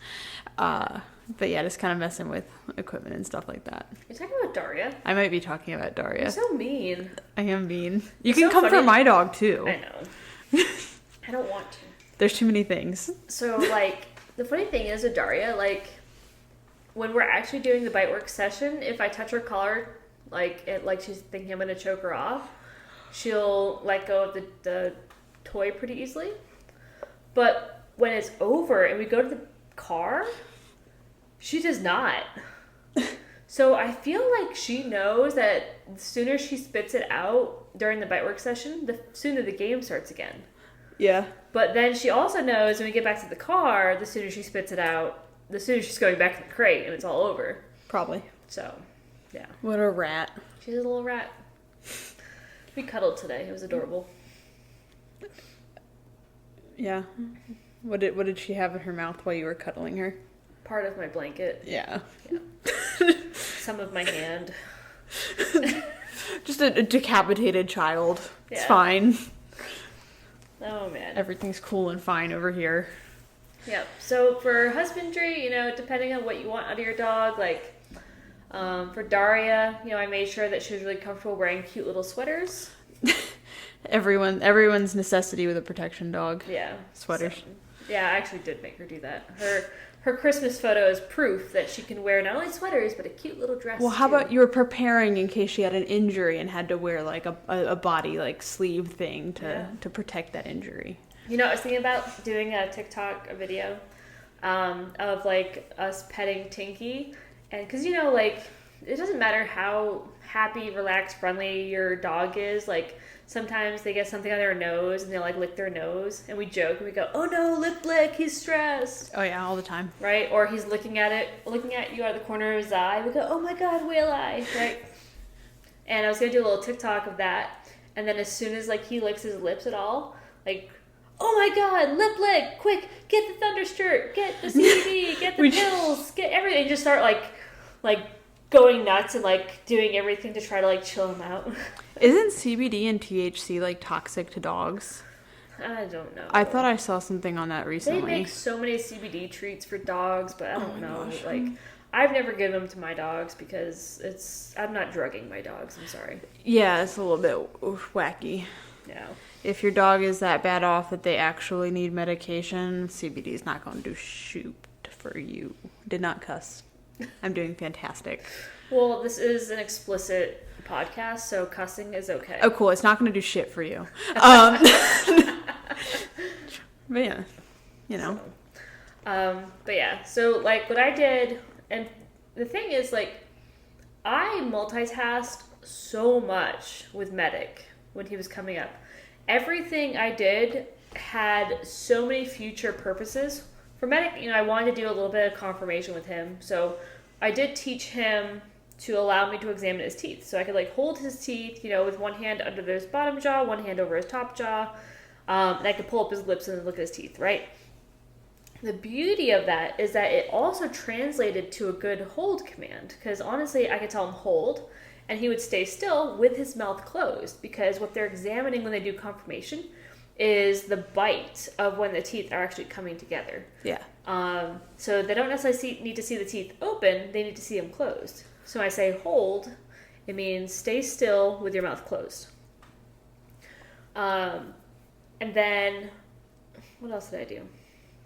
But yeah, just kind of messing with equipment and stuff like that. You're talking about Daria? I might be talking about Daria. You're so mean. I am mean. You It's can so come funny. for my dog too. I know. I don't want to. There's too many things. So, like, the funny thing is with Daria, like, when we're actually doing the bite work session, if I touch her collar, like she's thinking I'm going to choke her off, she'll let go of the toy pretty easily. But when it's over and we go to the car, she does not. So I feel like she knows that the sooner she spits it out during the bite work session, the sooner the game starts again. Yeah. But then she also knows when we get back to the car, the sooner she spits it out, the sooner she's going back to the crate and it's all over. Probably. So, yeah. What a rat. She's a little rat. We cuddled today. It was adorable. Yeah. What did she have in her mouth while you were cuddling her? Part of my blanket. Yeah. Some of my hand. Just a decapitated child. It's Yeah. fine. Oh, man. Everything's cool and fine over here. Yep. So for husbandry, depending on what you want out of your dog, like for Daria, I made sure that she was really comfortable wearing cute little sweaters. Everyone's necessity with a protection dog. Yeah. Sweaters. So, yeah, I actually did make her do that. Her Christmas photo is proof that she can wear not only sweaters, but a cute little dress. Well, how too. about you were preparing in case she had an injury and had to wear like a body like sleeve thing to protect that injury? I was thinking about doing a TikTok video of like us petting Tinky, and because it doesn't matter how happy, relaxed, friendly your dog is. Like sometimes they get something on their nose and they like lick their nose, and we joke and we go, "Oh no, lip lick, he's stressed." Oh yeah, all the time. Right? Or he's looking at you out of the corner of his eye. We go, "Oh my God, will I?" Right? And I was gonna do a little TikTok of that, and then as soon as like he licks his lips at all, like, "Oh my God, lip lick! Quick, get the Thunder shirt, get the CBD, get the pills, get everything." Just start like going nuts and like doing everything to try to like chill him out. Isn't CBD and THC like toxic to dogs? I don't know. I thought I saw something on that They recently. make so many CBD treats for dogs, but I don't know. gosh. Like, I've never given them to my dogs because I'm not drugging my dogs. I'm sorry. Yeah, it's a little bit wacky. Yeah. If your dog is that bad off that they actually need medication, CBD is not going to do shoot for you. Did not cuss. I'm doing fantastic. Well, this is an explicit podcast, so cussing is okay. Oh, cool. It's not going to do shit for you. But yeah, you know. But yeah, so like what I did, and the thing is, like, I multitasked so much with Medic when he was coming up. Everything I did had so many future purposes. For Medic, I wanted to do a little bit of confirmation with him, so I did teach him to allow me to examine his teeth. So I could like hold his teeth, with one hand under his bottom jaw, one hand over his top jaw, and I could pull up his lips and look at his teeth, right? The beauty of that is that it also translated to a good hold command, because honestly, I could tell him hold, and he would stay still with his mouth closed, because what they're examining when they do confirmation is the bite of when the teeth are actually coming together. Yeah. So they don't necessarily need to see the teeth open, they need to see them closed. So I say hold, it means stay still with your mouth closed. And then, what else did I do?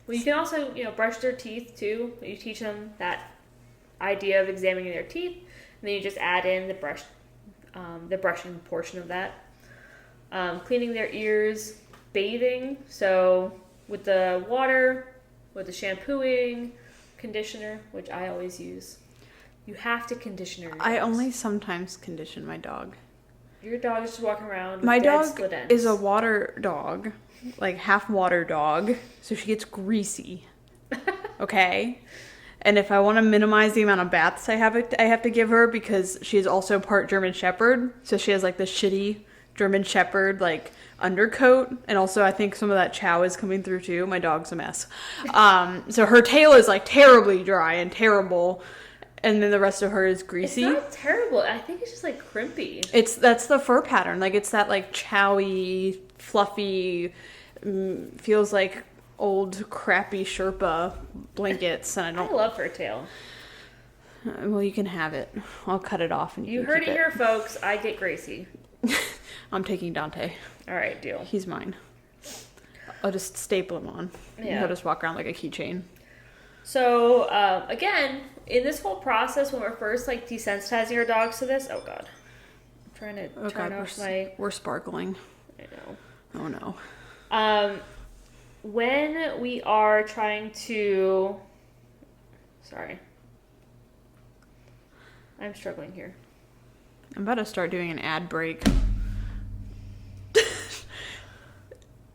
Well, you can also, brush their teeth too. You teach them that idea of examining their teeth, and then you just add in the brushing portion of that. Cleaning their ears, bathing, so with the water, with the shampooing, conditioner, which I always use. You have to condition your dogs. I only sometimes condition my dog. Your dog is just walking around with My dead dog split ends. is a water dog, like half water dog, so she gets greasy. Okay? And if I want to minimize the amount of baths I have to give her, because she is also part German Shepherd, so she has like the shitty German Shepherd like undercoat, and also I think some of that chow is coming through too. My dog's a mess. So her tail is like terribly dry and terrible, and then the rest of her is greasy. It's not terrible. I think it's just like crimpy. That's the fur pattern. Like it's that like chowy, fluffy, feels like old crappy Sherpa blankets, and I love her tail. Well, you can have it. I'll cut it off, and You heard it here, folks. I get Gracie. I'm taking Dante. All right, deal. He's mine. I'll just staple him on. Yeah. He'll just walk around like a keychain. So, again, in this whole process, when we're first like desensitizing our dogs to this, oh god, I'm trying to turn off my. We're sparkling. I know. Oh no. When we are trying to, sorry, I'm struggling here. I'm about to start doing an ad break.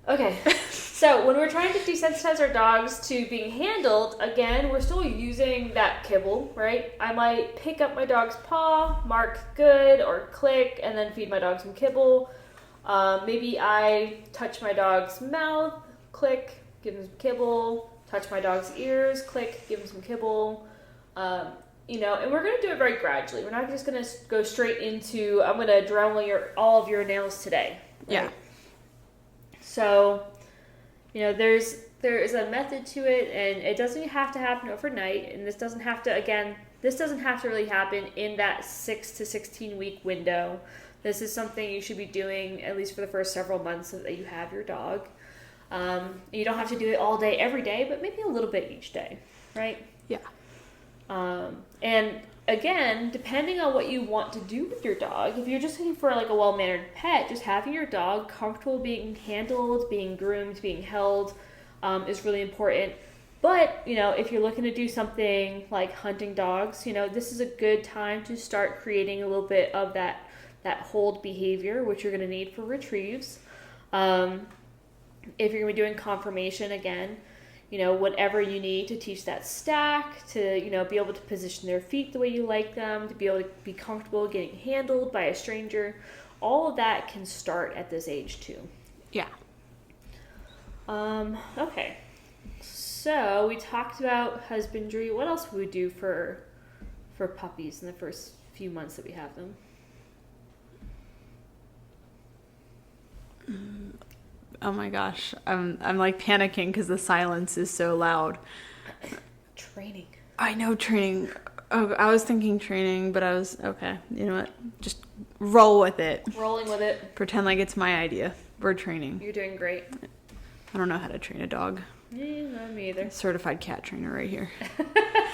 Okay, so when we're trying to desensitize our dogs to being handled, again, we're still using that kibble, right? I might pick up my dog's paw, mark good or click, and then feed my dog some kibble. Maybe I touch my dog's mouth, click, give him some kibble, touch my dog's ears, click, give him some kibble. And we're going to do it very gradually. We're not just going to go straight into, I'm going to dremel all of your nails today. Right? Yeah. So, there is a method to it, and it doesn't have to happen overnight, and this doesn't have to really happen in that 6 to 16 week window. This is something you should be doing at least for the first several months that you have your dog. You don't have to do it all day, every day, but maybe a little bit each day, right? Yeah. And again, depending on what you want to do with your dog, if you're just looking for like a well-mannered pet, just having your dog comfortable being handled, being groomed, being held is really important. But, if you're looking to do something like hunting dogs, this is a good time to start creating a little bit of that hold behavior, which you're going to need for retrieves. If you're going to be doing confirmation again, whatever you need to teach that stack, to, be able to position their feet the way you like them, to be able to be comfortable getting handled by a stranger, all of that can start at this age too. Yeah. Okay. So we talked about husbandry. What else would we do for puppies in the first few months that we have them? Oh my gosh. I'm like panicking because the silence is so loud. Training. I know training. Oh, I was thinking training, but okay. You know what? Just roll with it. Rolling with it. Pretend like it's my idea. We're training. You're doing great. I don't know how to train a dog. Not me either. Certified cat trainer right here.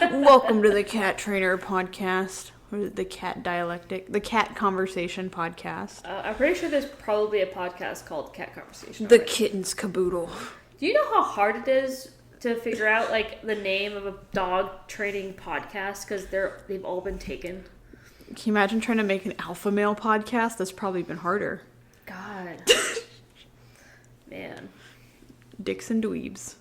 Welcome to the Cat Trainer podcast. Or the Cat Dialectic, the Cat Conversation podcast. I'm pretty sure there's probably a podcast called Cat Conversation. The Kitten's Caboodle. Do you know how hard it is to figure out like the name of a dog training podcast because they've all been taken? Can you imagine trying to make an alpha male podcast? That's probably been harder. God. Man. Dicks and dweebs.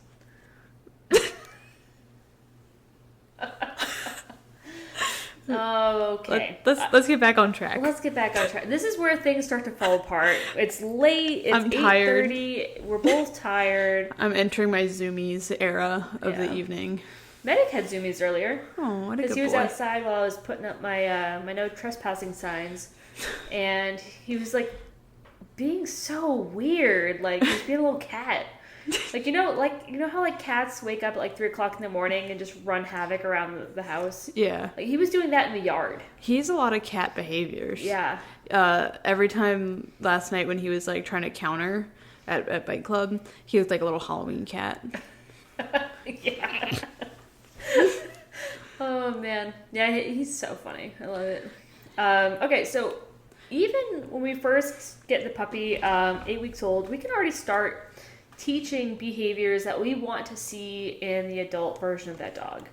Oh, okay. Let's get back on track. Let's get back on track. This is where things start to fall apart. It's late. It's I'm tired. 8:30. We're both tired. I'm entering my Zoomies era of the evening. Medic had zoomies earlier. Oh, what a good boy. Because he was outside while I was putting up my my no trespassing signs, and he was like being so weird. Like he was being a little cat. Like you know how like cats wake up at like 3:00 in the morning and just run havoc around the house. Yeah. Like he was doing that in the yard. He's a lot of cat behaviors. Yeah. Every time last night when he was like trying to counter at Bike Club, he looked like a little Halloween cat. Yeah. Oh man, yeah, he's so funny. I love it. Okay, so even when we first get the puppy, 8 weeks old, we can already start teaching behaviors that we want to see in the adult version of that dog.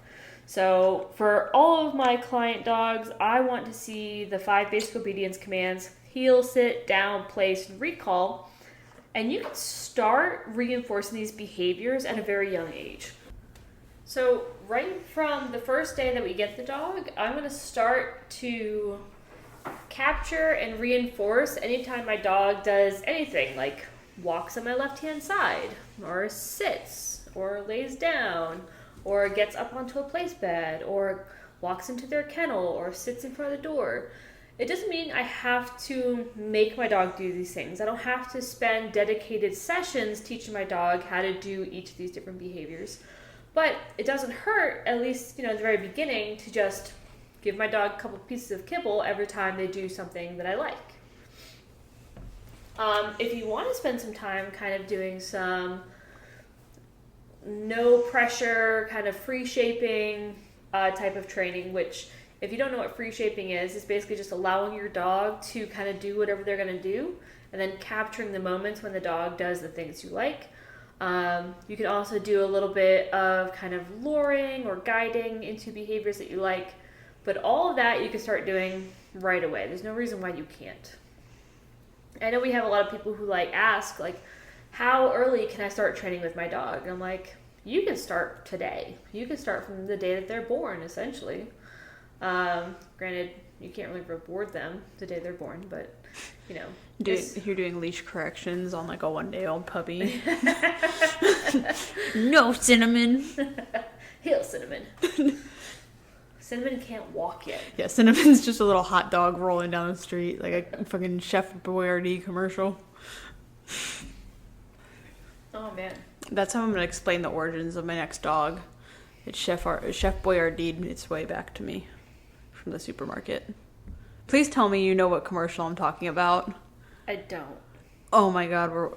So for all of my client dogs, I want to see the 5 basic obedience commands: heel, sit, down, place, and recall. And you can start reinforcing these behaviors at a very young age. So right from the first day that we get the dog, I'm going to start to capture and reinforce anytime my dog does anything, like walks on my left-hand side, or sits, or lays down, or gets up onto a place bed, or walks into their kennel, or sits in front of the door. It doesn't mean I have to make my dog do these things. I don't have to spend dedicated sessions teaching my dog how to do each of these different behaviors. But it doesn't hurt, at least at the very beginning, to just give my dog a couple pieces of kibble every time they do something that I like. If you want to spend some time kind of doing some no pressure, kind of free shaping type of training, which if you don't know what free shaping is, it's basically just allowing your dog to kind of do whatever they're going to do and then capturing the moments when the dog does the things you like. You can also do a little bit of kind of luring or guiding into behaviors that you like, but all of that you can start doing right away. There's no reason why you can't. I know we have a lot of people who ask how early can I start training with my dog? And I'm like, you can start today. You can start from the day that they're born, essentially. Granted, you can't really reward them the day they're born, but you're doing leash corrections on a 1-day-old puppy. No, Cinnamon. Heel, Cinnamon. Cinnamon can't walk yet. Yeah, Cinnamon's just a little hot dog rolling down the street like a fucking Chef Boyardee commercial. Oh man. That's how I'm gonna explain the origins of my next dog. It's Chef Boyardee its way back to me from the supermarket. Please tell me you know what commercial I'm talking about. I don't. Oh my god,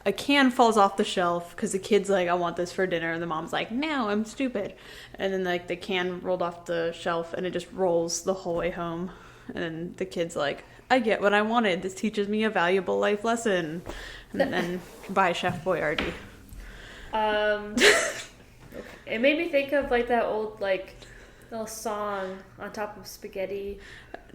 a can falls off the shelf because the kid's like, I want this for dinner, and the mom's like, no, I'm stupid. And then the can rolled off the shelf and it just rolls the whole way home. And then the kid's like, I get what I wanted. This teaches me a valuable life lesson. And then buy Chef Boyardee. It made me think of that old little song, On Top of Spaghetti.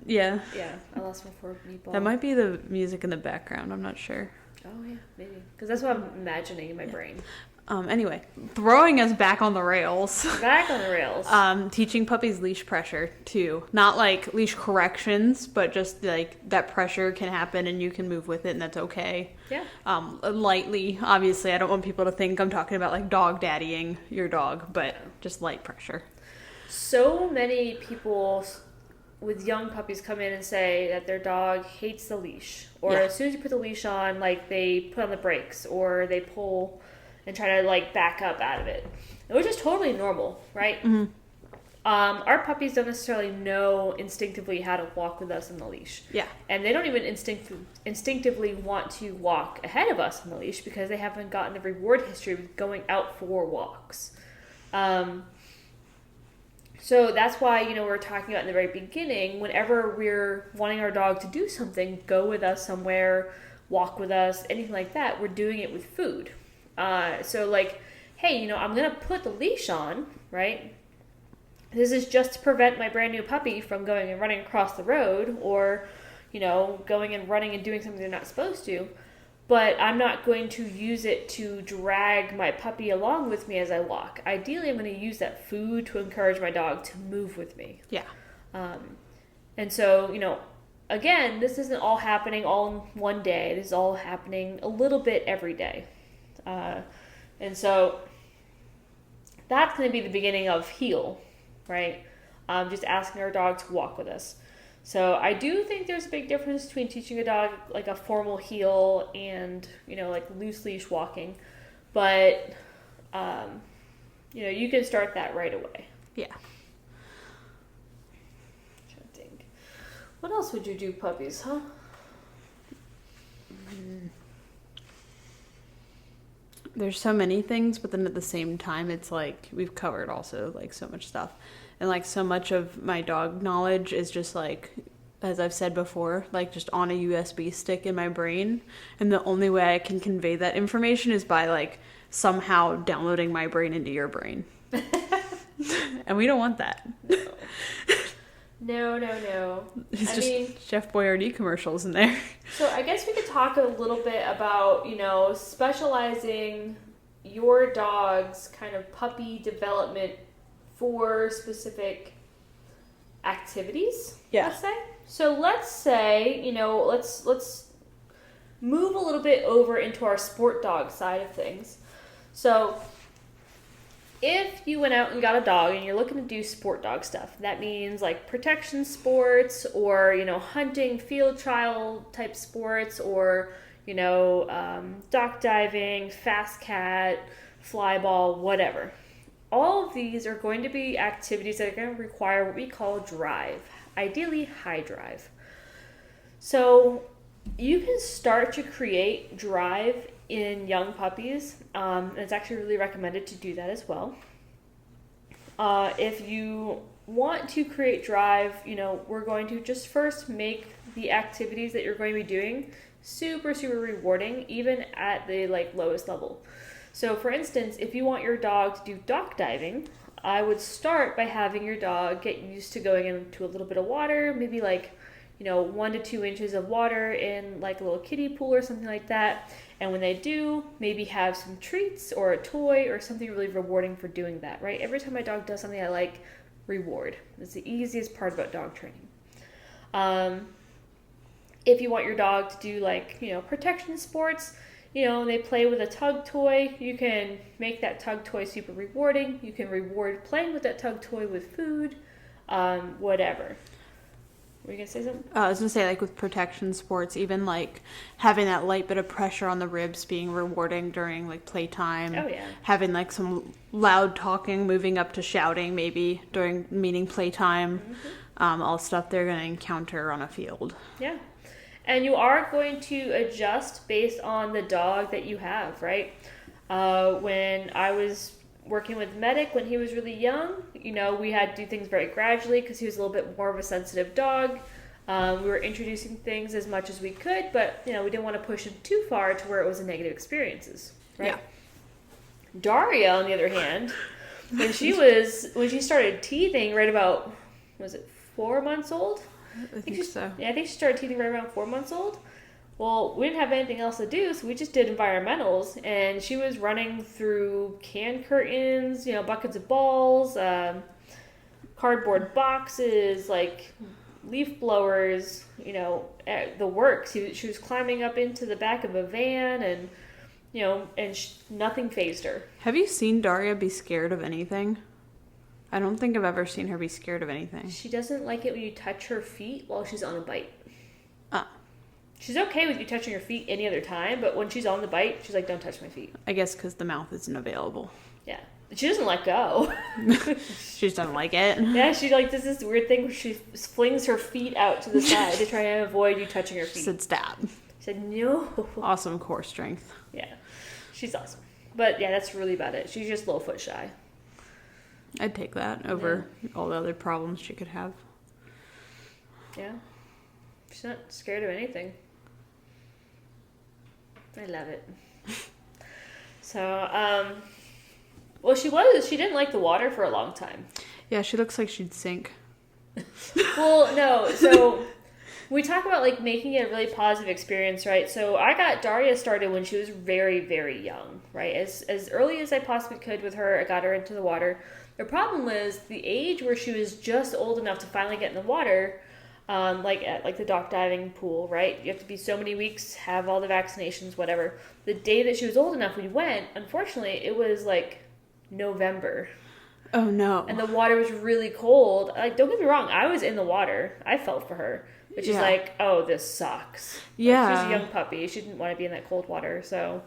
Yeah. Yeah, I lost one for meatball. That might be the music in the background. I'm not sure. Oh yeah, maybe. Because that's what I'm imagining in my brain. Anyway, throwing us back on the rails. Back on the rails. Teaching puppies leash pressure too. Not leash corrections, but just that pressure can happen and you can move with it and that's okay. Yeah. Lightly. Obviously, I don't want people to think I'm talking about dog daddying your dog, but just light pressure. So many people with young puppies come in and say that their dog hates the leash. Or as soon as you put the leash on, they put on the brakes or they pull and try to back up out of it, which is totally normal, right? Mm-hmm. Our puppies don't necessarily know instinctively how to walk with us on the leash. Yeah. And they don't even instinctively want to walk ahead of us on the leash because they haven't gotten the reward history with going out for walks. So that's why, we were talking about in the very beginning, whenever we're wanting our dog to do something, go with us somewhere, walk with us, anything like that, we're doing it with food. So like, hey, I'm going to put the leash on, right? This is just to prevent my brand new puppy from going and running across the road or, going and running and doing something they're not supposed to. But I'm not going to use it to drag my puppy along with me as I walk. Ideally, I'm going to use that food to encourage my dog to move with me. Yeah. And so, again, this isn't all happening all in one day. This is all happening a little bit every day. And so that's going to be the beginning of heel, right? Just asking our dog to walk with us. So I do think there's a big difference between teaching a dog like a formal heel and, like loose leash walking. But, you can start that right away. Yeah. I'm trying to think. What else would you do, puppies, huh? There's so many things, but then at the same time, it's like we've covered also like so much stuff. And like so much of my dog knowledge is just like, as I've said before, like just on a USB stick in my brain. And the only way I can convey that information is by like somehow downloading my brain into your brain. And we don't want that. No. It's just Chef Boyardee commercials in there. So I guess we could talk a little bit about, specializing your dog's kind of puppy development for specific activities, let's say. So let's say, let's move a little bit over into our sport dog side of things. So if you went out and got a dog and you're looking to do sport dog stuff, that means like protection sports or, hunting, field trial type sports or, dock diving, fast cat, fly ball, whatever. All of these are going to be activities that are going to require what we call drive, ideally high drive. So you can start to create drive in young puppies, and it's actually really recommended to do that as well. If you want to create drive, we're going to just first make the activities that you're going to be doing super, super rewarding, even at the lowest level. So for instance, if you want your dog to do dock diving, I would start by having your dog get used to going into a little bit of water, maybe 1 to 2 inches of water in a little kiddie pool or something like that. And when they do, maybe have some treats or a toy or something really rewarding for doing that, right? Every time my dog does something I like, reward. That's the easiest part about dog training. If you want your dog to do protection sports, they play with a tug toy. You can make that tug toy super rewarding. You can reward playing with that tug toy with food, whatever. Were you going to say something? I was going to say, with protection sports, even, having that light bit of pressure on the ribs being rewarding during, playtime. Oh, yeah. Having, some loud talking, moving up to shouting, maybe, during meeting playtime. Mm-hmm. All stuff they're going to encounter on a field. Yeah. And you are going to adjust based on the dog that you have, right? When I was working with Medic when he was really young, we had to do things very gradually because he was a little bit more of a sensitive dog. We were introducing things as much as we could, but, we didn't want to push him too far to where it was a negative experiences, right? Yeah. Daria, on the other hand, when she started teething right about, was it 4 months old? I think so. Yeah, I think she started teething right around 4 months old. Well, we didn't have anything else to do, so we just did environmentals, and she was running through can curtains, buckets of balls, cardboard boxes, leaf blowers, the works. She was climbing up into the back of a van, and, nothing fazed her. Have you seen Daria be scared of anything? I don't think I've ever seen her be scared of anything. She doesn't like it when you touch her feet while she's on a bite. Ah. She's okay with you touching her feet any other time, but when she's on the bite, she's like, don't touch my feet. I guess because the mouth isn't available. Yeah. She doesn't let go. She just doesn't like it. Yeah, she like does this weird thing where she flings her feet out to the side to try and avoid you touching her She feet. said stab. She said no. Awesome core strength. Yeah, she's awesome. But yeah, that's really about it. She's just Littlefoot shy. I'd take that over all the other problems she could have. Yeah. She's not scared of anything. I love it. So, well, she didn't like the water for a long time. Yeah, she looks like she'd sink. Well, no, so we talk about like making it a really positive experience, right? So I got Daria started when she was very, very young, right? As early as I possibly could with her, I got her into the water. The problem was the age where she was just old enough to finally get in the water, like at the dock diving pool, right? You have to be so many weeks, have all the vaccinations, whatever. The day that she was old enough, we went. Unfortunately, it was like November. Oh no. And the water was really cold. Like, don't get me wrong, I was in the water. I felt for her. But she's like, oh, this sucks. Yeah. Like, she's a young puppy. She didn't want to be in that cold water. So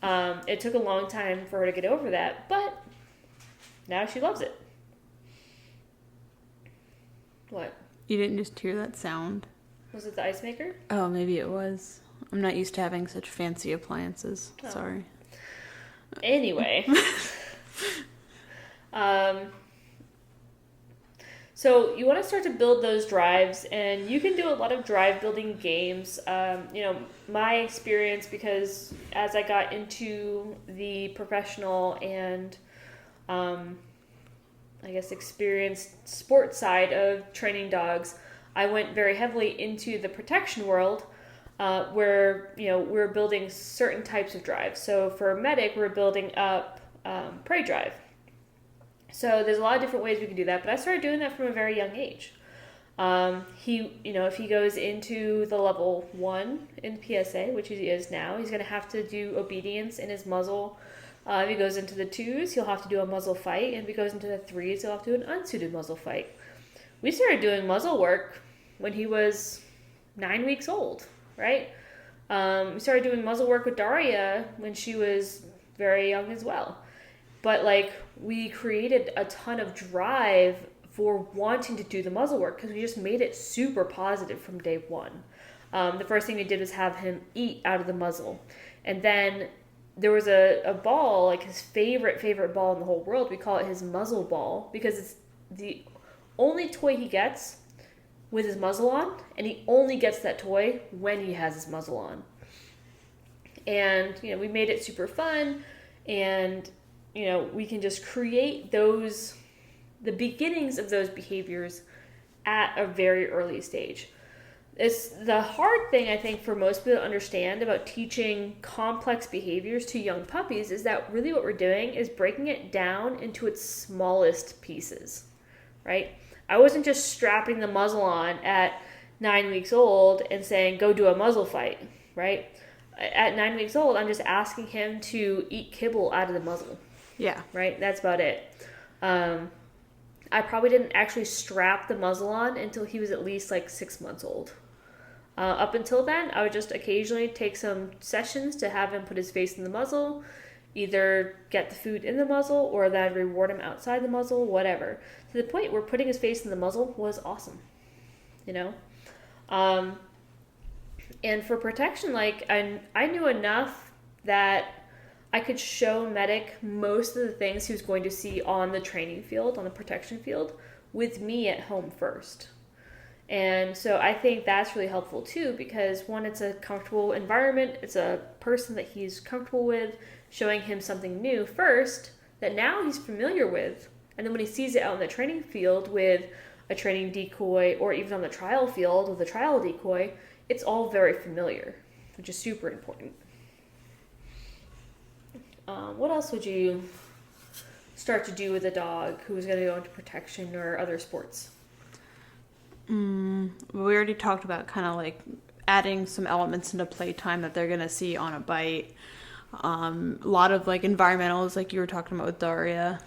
it took a long time for her to get over that. But now she loves it. What? You didn't just hear that sound? Was it the ice maker? Oh, maybe it was. I'm not used to having such fancy appliances. Oh. Sorry. Anyway. So you want to start to build those drives, and you can do a lot of drive building games. My experience, because as I got into the professional and I guess experienced sports side of training dogs, I went very heavily into the protection world, where we're building certain types of drives. So for Medic, we're building up prey drive. So there's a lot of different ways we can do that, but I started doing that from a very young age. If he goes into the level 1 in PSA, which he is now, he's going to have to do obedience in his muzzle. If he goes into the 2s, he'll have to do a muzzle fight. And if he goes into the 3s, he'll have to do an unsuited muzzle fight. We started doing muzzle work when he was 9 weeks old, right? We started doing muzzle work with Daria when she was very young as well. But we created a ton of drive for wanting to do the muzzle work because we just made it super positive from day one. The first thing we did was have him eat out of the muzzle. And then there was a ball, like his favorite ball in the whole world. We call it his muzzle ball because it's the only toy he gets with his muzzle on, and he only gets that toy when he has his muzzle on. And, we made it super fun, and, we can just create the beginnings of those behaviors at a very early stage. It's the hard thing, I think, for most people to understand about teaching complex behaviors to young puppies is that really what we're doing is breaking it down into its smallest pieces, right? I wasn't just strapping the muzzle on at 9 weeks old and saying, go do a muzzle fight, right? At 9 weeks old, I'm just asking him to eat kibble out of the muzzle. Yeah. Right? That's about it. I probably didn't actually strap the muzzle on until he was at least 6 months old. Up until then, I would just occasionally take some sessions to have him put his face in the muzzle, either get the food in the muzzle or then I'd reward him outside the muzzle, whatever. To the point where putting his face in the muzzle was awesome, And for protection, I knew enough that I could show Medic most of the things he was going to see on the training field, on the protection field, with me at home first. And so I think that's really helpful too, because one, it's a comfortable environment, it's a person that he's comfortable with, showing him something new first that now he's familiar with. And then when he sees it out in the training field with a training decoy, or even on the trial field with a trial decoy, it's all very familiar, which is super important. What else would you start to do with a dog who is going to go into protection or other sports? We already talked about kind of adding some elements into playtime that they're going to see on a bite. A lot of environmentals, like you were talking about with Daria.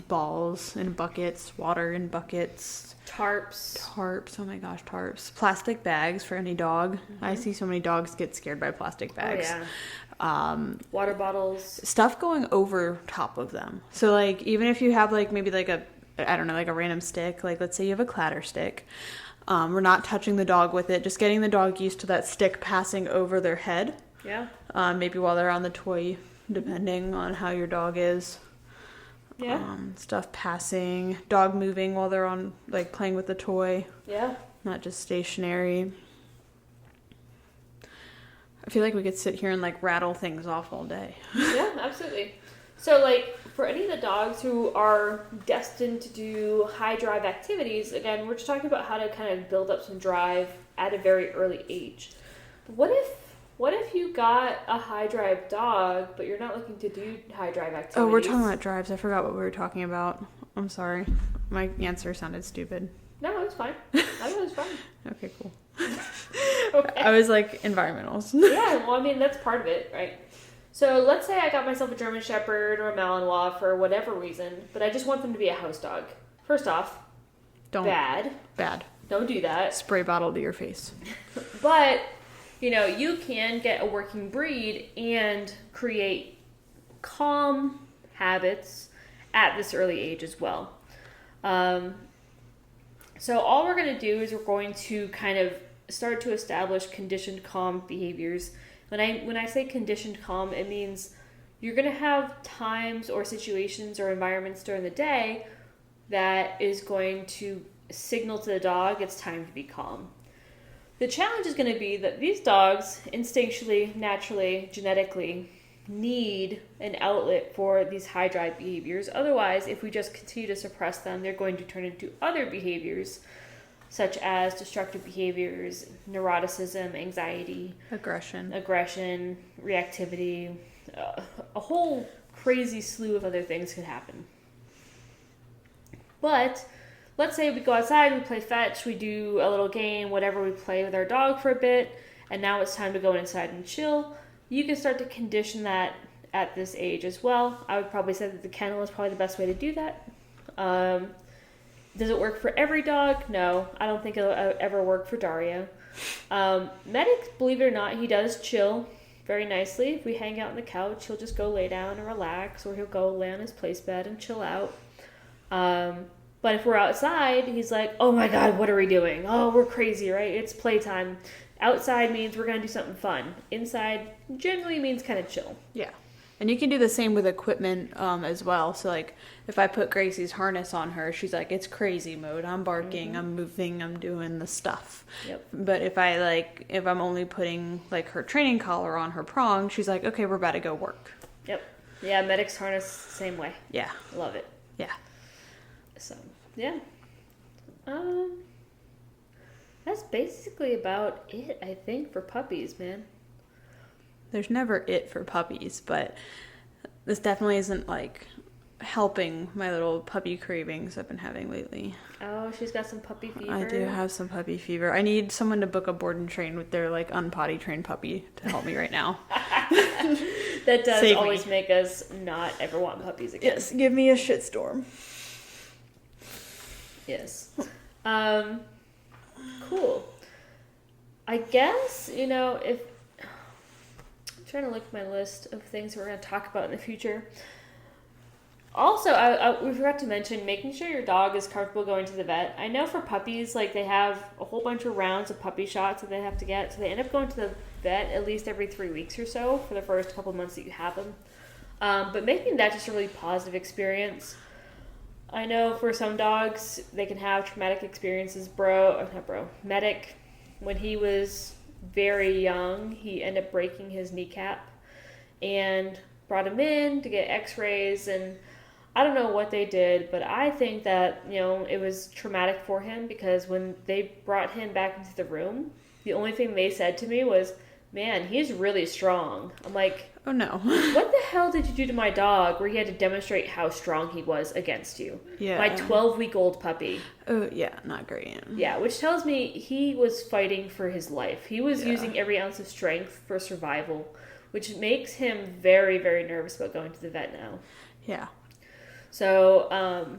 Balls in buckets, water in buckets. Tarps, oh my gosh, tarps. Plastic bags for any dog. Mm-hmm. I see so many dogs get scared by plastic bags. Water bottles. stuff going over top of them. So like even if you have like maybe like a random stick, like let's say you have a clatter stick, we're not touching the dog with it, just getting the dog used to that stick passing over their head. Yeah. Maybe while they're on the toy, depending on how your dog is. Yeah. Stuff passing, dog moving while they're on like playing with the toy. Yeah. Not just stationary. I feel like we could sit here and like rattle things off all day. Yeah, absolutely. So, like, for any of the dogs who are destined to do high drive activities, again, we're just talking about how to kind of build up some drive at a very early age. What if you got a high drive dog, but you're not looking to do high drive activities? Oh, we're talking about drives. I forgot what we were talking about. I'm sorry. My answer sounded stupid. No, it was fine. I thought it was fine. Okay, cool. Okay. I was like, environmentals. Yeah, well, I mean, that's part of it, right? So let's say I got myself a German Shepherd or a Malinois for whatever reason, but I just want them to be a house dog. First off, bad. Don't do that. Spray bottle to your face. But, you can get a working breed and create calm habits at this early age as well. So all we're going to do is we're going to kind of start to establish conditioned calm behaviors. When I say conditioned calm, it means you're going to have times or situations or environments during the day that is going to signal to the dog it's time to be calm. The challenge is going to be that these dogs instinctually, naturally, genetically need an outlet for these high drive behaviors. Otherwise, if we just continue to suppress them, they're going to turn into other behaviors such as destructive behaviors, neuroticism, anxiety, aggression, reactivity, a whole crazy slew of other things could happen. But let's say we go outside, we play fetch, we do a little game, whatever, we play with our dog for a bit, and now it's time to go inside and chill. You can start to condition that at this age as well. I would probably say that the kennel is probably the best way to do that. Does it work for every dog? No, I don't think it'll ever work for Dario. Medic, believe it or not, he does chill very nicely. If we hang out on the couch, he'll just go lay down and relax, or he'll go lay on his place bed and chill out. But if we're outside, he's like, oh my God, what are we doing? Oh, we're crazy, right? It's playtime. Outside means we're going to do something fun. Inside generally means kind of chill. Yeah. And you can do the same with equipment as well. So like if I put Gracie's harness on her, she's like, it's crazy mode. I'm barking, I'm moving, I'm doing the stuff. Yep. But if I'm only putting like her training collar on her prong, she's like, okay, we're about to go work. Yep. Yeah, Medic's harness, same way. Yeah. Love it. Yeah. So, yeah. That's basically about it, I think, for puppies, man. There's never it for puppies, but this definitely isn't like helping my little puppy cravings I've been having lately. Oh, she's got some puppy fever. I do have some puppy fever. I need someone to book a board and train with their like unpotty trained puppy to help me right now. That does Save always me. make us not ever want puppies again. Yes, give me a shitstorm. Yes. Cool. I guess, if... I'm trying to look at my list of things we're going to talk about in the future. Also, we forgot to mention making sure your dog is comfortable going to the vet. I know for puppies, like they have a whole bunch of rounds of puppy shots that they have to get, so they end up going to the vet at least every 3 weeks or so for the first couple months that you have them. But making that just a really positive experience. I know for some dogs, they can have traumatic experiences. Medic, when he was very young, he ended up breaking his kneecap and brought him in to get x-rays, and I don't know what they did, but I think that, it was traumatic for him because when they brought him back into the room, the only thing they said to me was, man, he's really strong. I'm like, oh no. What the hell did you do to my dog where he had to demonstrate how strong he was against you? Yeah. My 12-week-old puppy. Oh, yeah, not great. Yeah, which tells me he was fighting for his life. He was using every ounce of strength for survival, which makes him very, very nervous about going to the vet now. Yeah. So,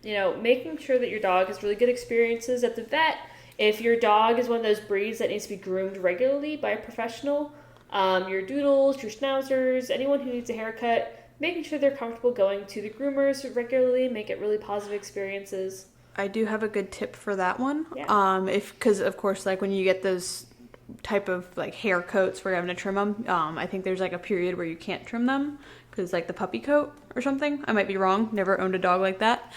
making sure that your dog has really good experiences at the vet. If your dog is one of those breeds that needs to be groomed regularly by a professional, Your doodles, your schnauzers, anyone who needs a haircut, making sure they're comfortable going to the groomers regularly, make it really positive experiences. I do have a good tip for that one. Yeah. Because of course, like when you get those type of like hair coats where you're having to trim them, I think there's like a period where you can't trim them because like the puppy coat or something. I might be wrong. Never owned a dog like that.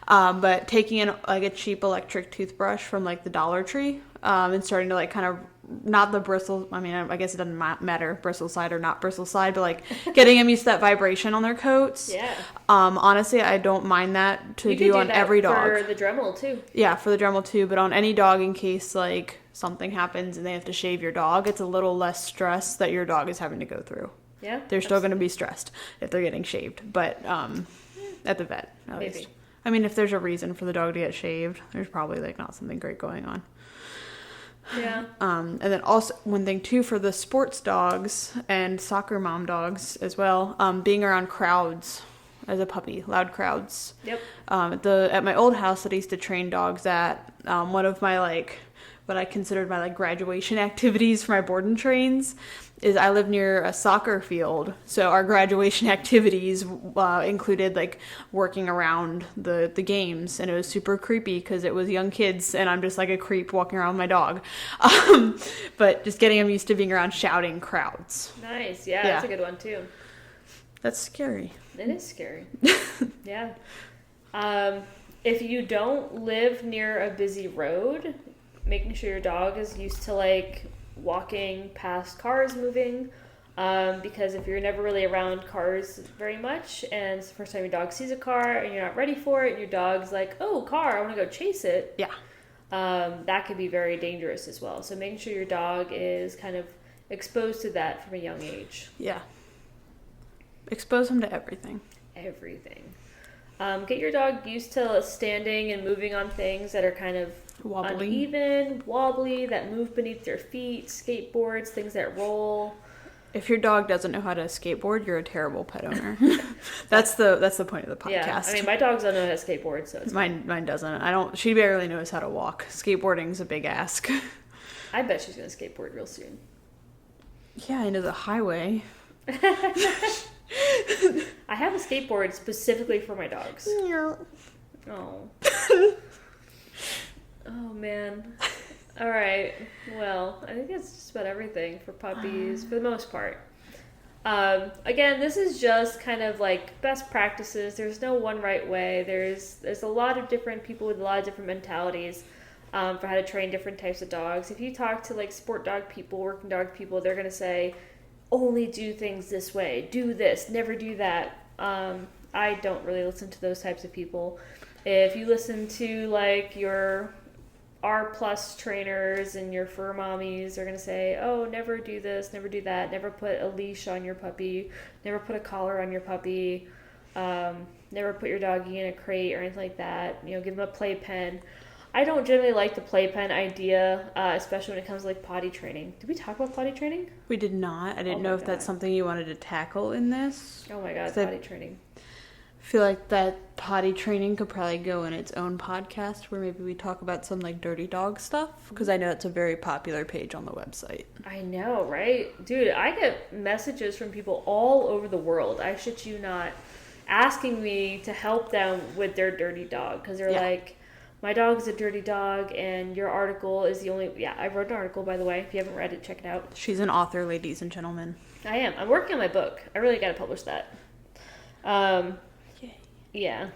But taking in like a cheap electric toothbrush from like the Dollar Tree, and starting to like kind of not the bristle. I mean, I guess it doesn't matter bristle side or not bristle side, but like getting them used to that vibration on their coats. Yeah. Honestly, I don't mind that to do on every dog. For the Dremel too. Yeah, for the Dremel too, but on any dog in case like something happens and they have to shave your dog, it's a little less stress that your dog is having to go through. Yeah. They're still going to be stressed if they're getting shaved, but at the vet at Maybe. least. I mean, if there's a reason for the dog to get shaved, there's probably like not something great going on. Yeah. And then also one thing too for the sports dogs and soccer mom dogs as well, being around crowds as a puppy, loud crowds. Yep. At my old house that I used to train dogs at, one of my like what I considered my like graduation activities for my board and trains is I live near a soccer field. So our graduation activities included like working around the games, and it was super creepy because it was young kids and I'm just like a creep walking around with my dog. But just getting them used to being around shouting crowds. Nice. Yeah, that's a good one too. That's scary. It is scary. Yeah. If you don't live near a busy road, making sure your dog is used to like walking past cars moving, because if you're never really around cars very much and it's the first time your dog sees a car and you're not ready for it and your dog's like, oh, car, I want to go chase it, Yeah. that could be very dangerous as well. So making sure your dog is kind of exposed to that from a young age. Yeah. Expose them to everything. Everything. Get your dog used to standing and moving on things that are kind of Wobbly. uneven, wobbly, that move beneath their feet, skateboards, things that roll. If your dog doesn't know how to skateboard, you're a terrible pet owner. That's the point of the podcast. Yeah, I mean, my dogs don't know how to skateboard, so it's Mine doesn't. She barely knows how to walk. Skateboarding's a big ask. I bet she's going to skateboard real soon. Yeah, into the highway. I have a skateboard specifically for my dogs. Yeah. Oh. Oh, man. All right. Well, I think that's just about everything for puppies for the most part. Again, this is just kind of like best practices. There's no one right way. There's a lot of different people with a lot of different mentalities for how to train different types of dogs. If you talk to like sport dog people, working dog people, they're going to say, only do things this way. Do this. Never do that. I don't really listen to those types of people. If you listen to like your R+ trainers and your fur mommies, are going to say, oh, never do this, never do that, never put a leash on your puppy, never put a collar on your puppy, never put your doggy in a crate or anything like that, give them a playpen. I don't generally like the playpen idea, especially when it comes to like potty training. Did we talk about potty training? We did not. I didn't know if that's something you wanted to tackle in this. Oh my god, potty training. I feel like that potty training could probably go in its own podcast where maybe we talk about some like dirty dog stuff, because I know it's a very popular page on the website. I know, right? Dude, I get messages from people all over the world, I shit you not, asking me to help them with their dirty dog, because they're like, my dog's a dirty dog and your article is the only... Yeah, I wrote an article, by the way. If you haven't read it, check it out. She's an author, ladies and gentlemen. I am. I'm working on my book. I really got to publish that. Yeah.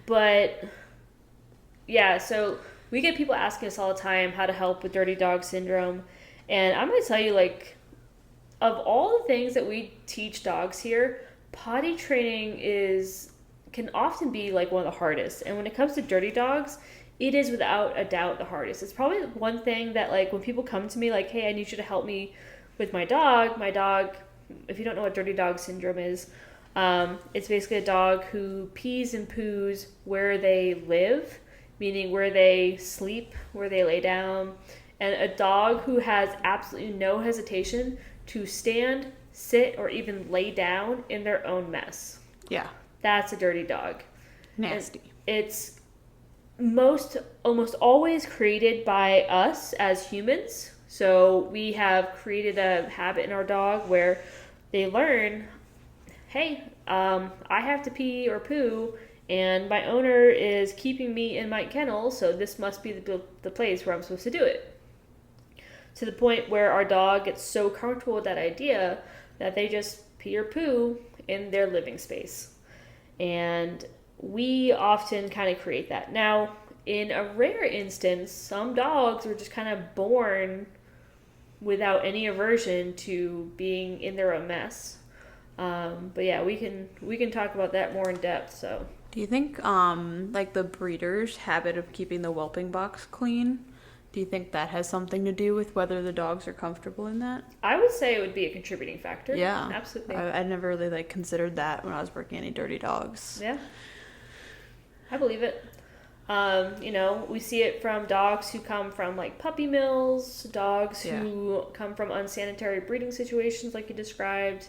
But, yeah, so we get people asking us all the time how to help with dirty dog syndrome. And I'm going to tell you, like, of all the things that we teach dogs here, potty training can often be, like, one of the hardest. And when it comes to dirty dogs, it is without a doubt the hardest. It's probably one thing that, like, when people come to me, like, hey, I need you to help me with my dog, if you don't know what dirty dog syndrome is, it's basically a dog who pees and poos where they live, meaning where they sleep, where they lay down, and a dog who has absolutely no hesitation to stand, sit, or even lay down in their own mess. Yeah. That's a dirty dog. Nasty. And it's almost always created by us as humans, So we have created a habit in our dog where they learn, hey, I have to pee or poo, and my owner is keeping me in my kennel, so this must be the place where I'm supposed to do it. To the point where our dog gets so comfortable with that idea that they just pee or poo in their living space. And we often kind of create that. Now, in a rare instance, some dogs are just kind of born without any aversion to being in their own mess. But yeah, we can talk about that more in depth. So, Do you think like the breeder's habit of keeping the whelping box clean, do you think that has something to do with whether the dogs are comfortable in that? I would say it would be a contributing factor. Yeah, Absolutely. I never really like considered that when I was working any dirty dogs. Yeah, I believe it. We see it from dogs who come from like puppy mills, dogs who come from unsanitary breeding situations like you described,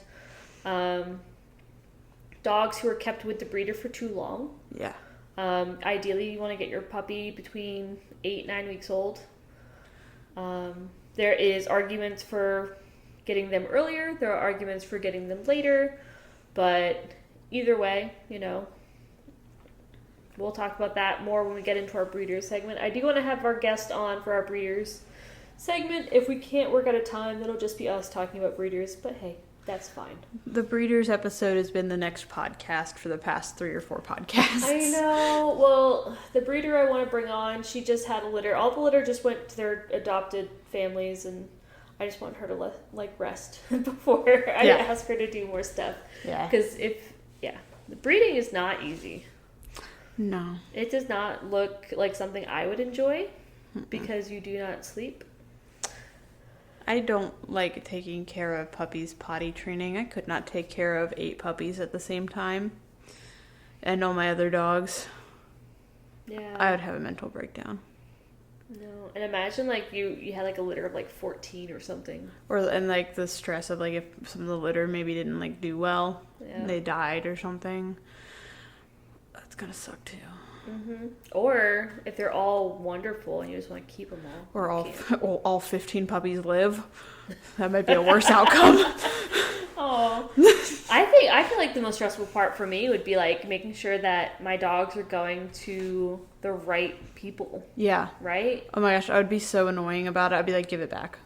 dogs who are kept with the breeder for too long. Yeah. Ideally, you want to get your puppy between 8-9 weeks old. There is arguments for getting them earlier. There are arguments for getting them later. But either way, we'll talk about that more when we get into our breeders segment. I do want to have our guest on for our breeders segment. If we can't work out a time, it'll just be us talking about breeders. But hey, that's fine. The breeders episode has been the next podcast for the past 3 or 4 podcasts. I know. Well, the breeder I want to bring on, she just had a litter. All the litter just went to their adopted families, and I just want her to rest before I ask her to do more stuff. Yeah. Because the breeding is not easy. No. It does not look like something I would enjoy because you do not sleep. I don't like taking care of puppies' potty training. I could not take care of 8 puppies at the same time. And all my other dogs. Yeah. I would have a mental breakdown. No. And imagine you had a litter of 14 or something. And the stress of if some of the litter maybe didn't do well. Yeah. And they died or something. That's gonna suck too. Mm-hmm. Or if they're all wonderful and you just want to keep them all. Or all 15 puppies live. That might be a worse outcome. Oh, I feel like the most stressful part for me would be making sure that my dogs are going to the right people. Yeah. Right? Oh my gosh, I would be so annoying about it. I'd be like, give it back.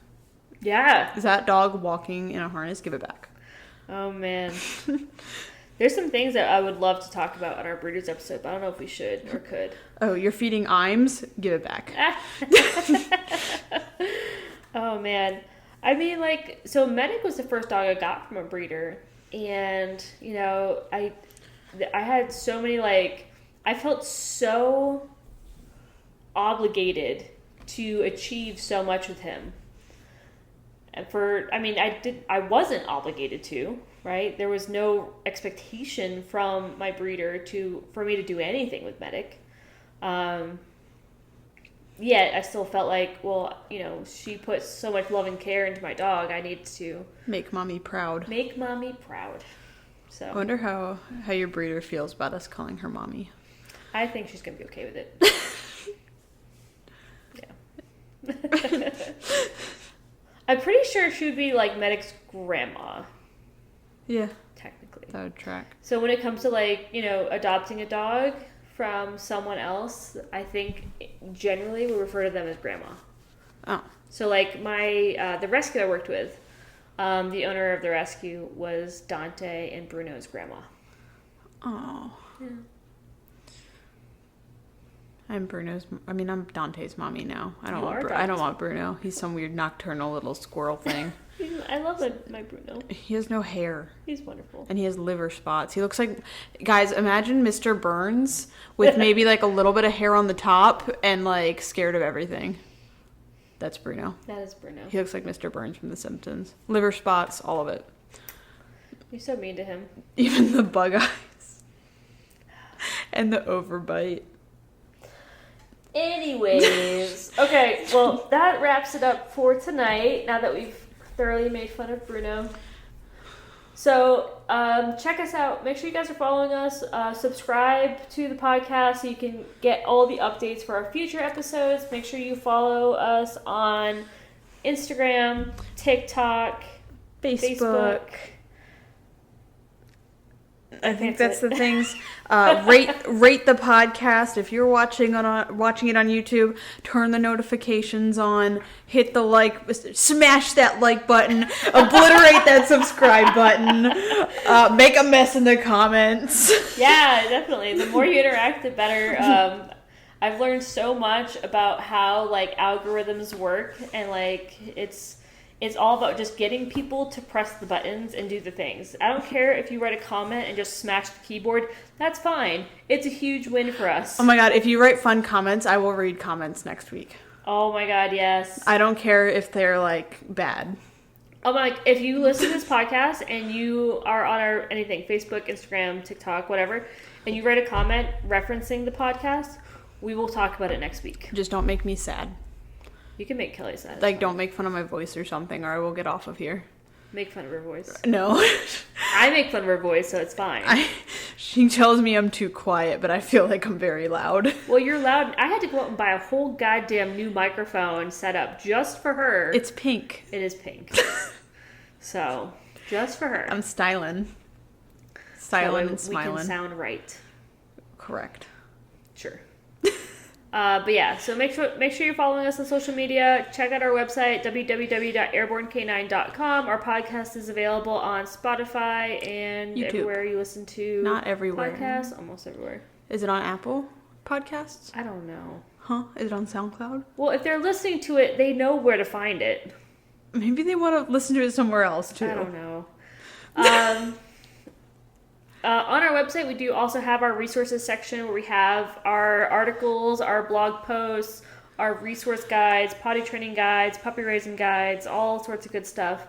Yeah. Is that dog walking in a harness? Give it back. Oh man. There's some things that I would love to talk about on our breeders episode, but I don't know if we should or could. Oh, you're feeding Imes? Give it back. Oh man. I mean, so Medic was the first dog I got from a breeder, and I had so many I felt so obligated to achieve so much with him. And I wasn't obligated to, right? There was no expectation from my breeder for me to do anything with Medic. Yet I still felt she puts so much love and care into my dog. I need to make mommy proud. So I wonder how your breeder feels about us calling her mommy. I think she's gonna be okay with it. Yeah. I'm pretty sure she would be Medic's grandma. Yeah. Technically. That would track. So when it comes to adopting a dog from someone else, I think generally we refer to them as grandma. Oh. So my the rescue I worked with, the owner of the rescue was Dante and Bruno's grandma. Oh. Yeah. I'm Dante's mommy now. I don't want Bruno. He's some weird nocturnal little squirrel thing. I love my Bruno. He has no hair. He's wonderful. And he has liver spots. He looks guys, imagine Mr. Burns with maybe a little bit of hair on the top and scared of everything. That's Bruno. That is Bruno. He looks like Mr. Burns from The Simpsons. Liver spots, all of it. You're so mean to him. Even the bug eyes. And the overbite. Anyways, okay, well, that wraps it up for tonight, now that we've thoroughly made fun of Bruno. So, check us out. Make sure you guys are following us. Subscribe to the podcast so you can get all the updates for our future episodes. Make sure you follow us on Instagram, TikTok, Facebook. I think that's it. the things. Rate the podcast. If you're watching it on YouTube, turn the notifications on. Hit the like, smash that like button. Obliterate that subscribe button. Make a mess in the comments. Yeah, definitely. The more you interact, the better. I've learned so much about how like algorithms work, and like it's all about just getting people to press the buttons and do the things. I don't care if you write a comment and just smash the keyboard. That's fine. It's a huge win for us. Oh my god, if you write fun comments, I will read comments next week. Oh my god, yes. I don't care if they're like bad. I'm like, if you listen to this podcast and you are on our anything, Facebook, Instagram, TikTok, whatever, and you write a comment referencing the podcast, we will talk about it next week. Just don't make me sad. You can make Kelly sad. Like, don't make fun of my voice or something, or I will get off of here. Make fun of her voice. No. I make fun of her voice, so it's fine. She tells me I'm too quiet, but I feel like I'm very loud. Well, you're loud. I had to go out and buy a whole goddamn new microphone set up just for her. It's pink. It is pink. So, just for her. I'm styling. Styling And smiling. We can sound right. Correct. Sure. But yeah, so make sure you're following us on social media. Check out our website, www.airbornek9.com. Our podcast is available on Spotify and YouTube. everywhere you listen to Not everywhere. podcasts. Almost everywhere. Is it on Apple Podcasts? I don't know. Huh? Is it on SoundCloud? Well, if they're listening to it, they know where to find it. Maybe they want to listen to it somewhere else, too. I don't know. On our website, we do also have our resources section where we have our articles, our blog posts, our resource guides, potty training guides, puppy raising guides, all sorts of good stuff.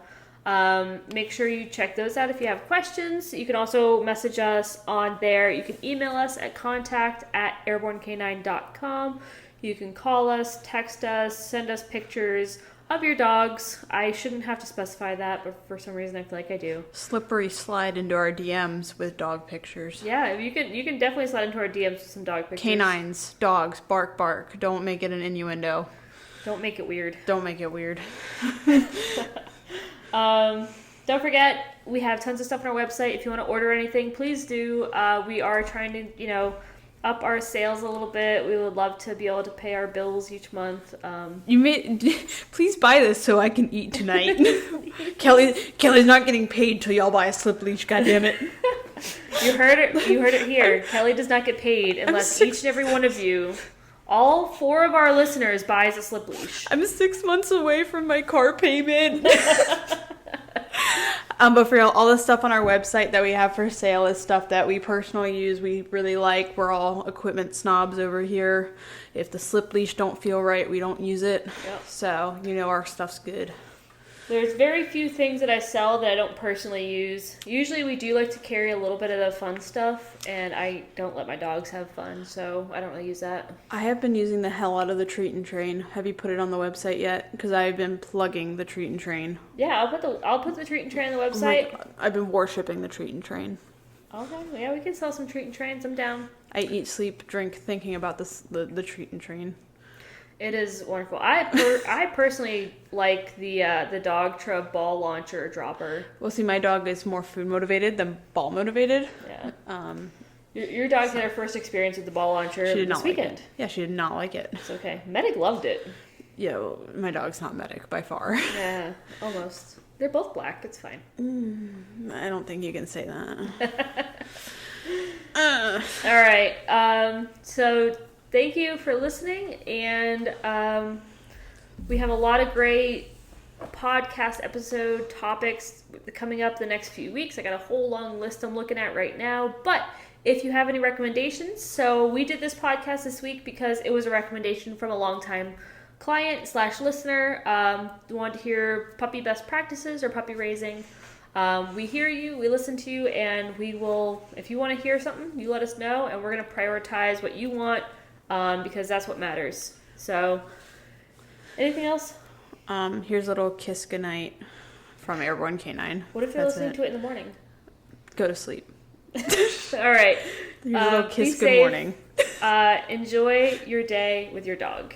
Make sure you check those out if you have questions. You can also message us on there. You can email us at contact@airbornek9.com. You can call us, text us, send us pictures of your dogs. I shouldn't have to specify that, but for some reason I feel like I do. Slippery slide into our DMs with dog pictures. Yeah, you can definitely slide into our DMs with some dog pictures. Canines, dogs, bark, bark. Don't make it an innuendo. Don't make it weird. Don't make it weird. Don't forget, we have tons of stuff on our website. If you want to order anything, please do. We are trying to, up our sales a little bit. We would love to be able to pay our bills each month. Please buy this so I can eat tonight. Kelly's not getting paid till y'all buy a slip leash. God damn it! You heard it here. Kelly does not get paid unless each and every one of you, all 4 of our listeners, buys a slip leash. I'm 6 months away from my car payment. But for real, all the stuff on our website that we have for sale is stuff that we personally use. We really like. We're all equipment snobs over here. If the slip leash don't feel right, we don't use it. Yep. So, our stuff's good. There's very few things that I sell that I don't personally use. Usually we do like to carry a little bit of the fun stuff, and I don't let my dogs have fun, so I don't really use that. I have been using the hell out of the Treat and Train. Have you put it on the website yet? Because I've been plugging the Treat and Train. Yeah, I'll put the Treat and Train on the website. Oh my God. I've been worshipping the Treat and Train. Okay, yeah, we can sell some Treat and Trains. I'm down. I eat, sleep, drink thinking about the Treat and Train. It is wonderful. I personally like the Dog Trub ball launcher dropper. Well, see, my dog is more food motivated than ball motivated. Yeah. Your dog had her first experience with the ball launcher this weekend. Like it. Yeah, she did not like it. It's okay. Medic loved it. Yeah, well, my dog's not Medic by far. Yeah, almost. They're both black. It's fine. I don't think you can say that. All right. So thank you for listening, and we have a lot of great podcast episode topics coming up the next few weeks. I got a whole long list I'm looking at right now, but if you have any recommendations, so we did this podcast this week because it was a recommendation from a longtime client/listener who wanted to hear puppy best practices or puppy raising. We hear you, we listen to you, and we will, if you want to hear something, you let us know, and we're going to prioritize what you want because that's what matters. So, anything else? Here's a little kiss goodnight from Airborne K9. What if you're listening to it in the morning? Go to sleep. All right. Here's a little kiss be good safe. morning. Enjoy your day with your dog.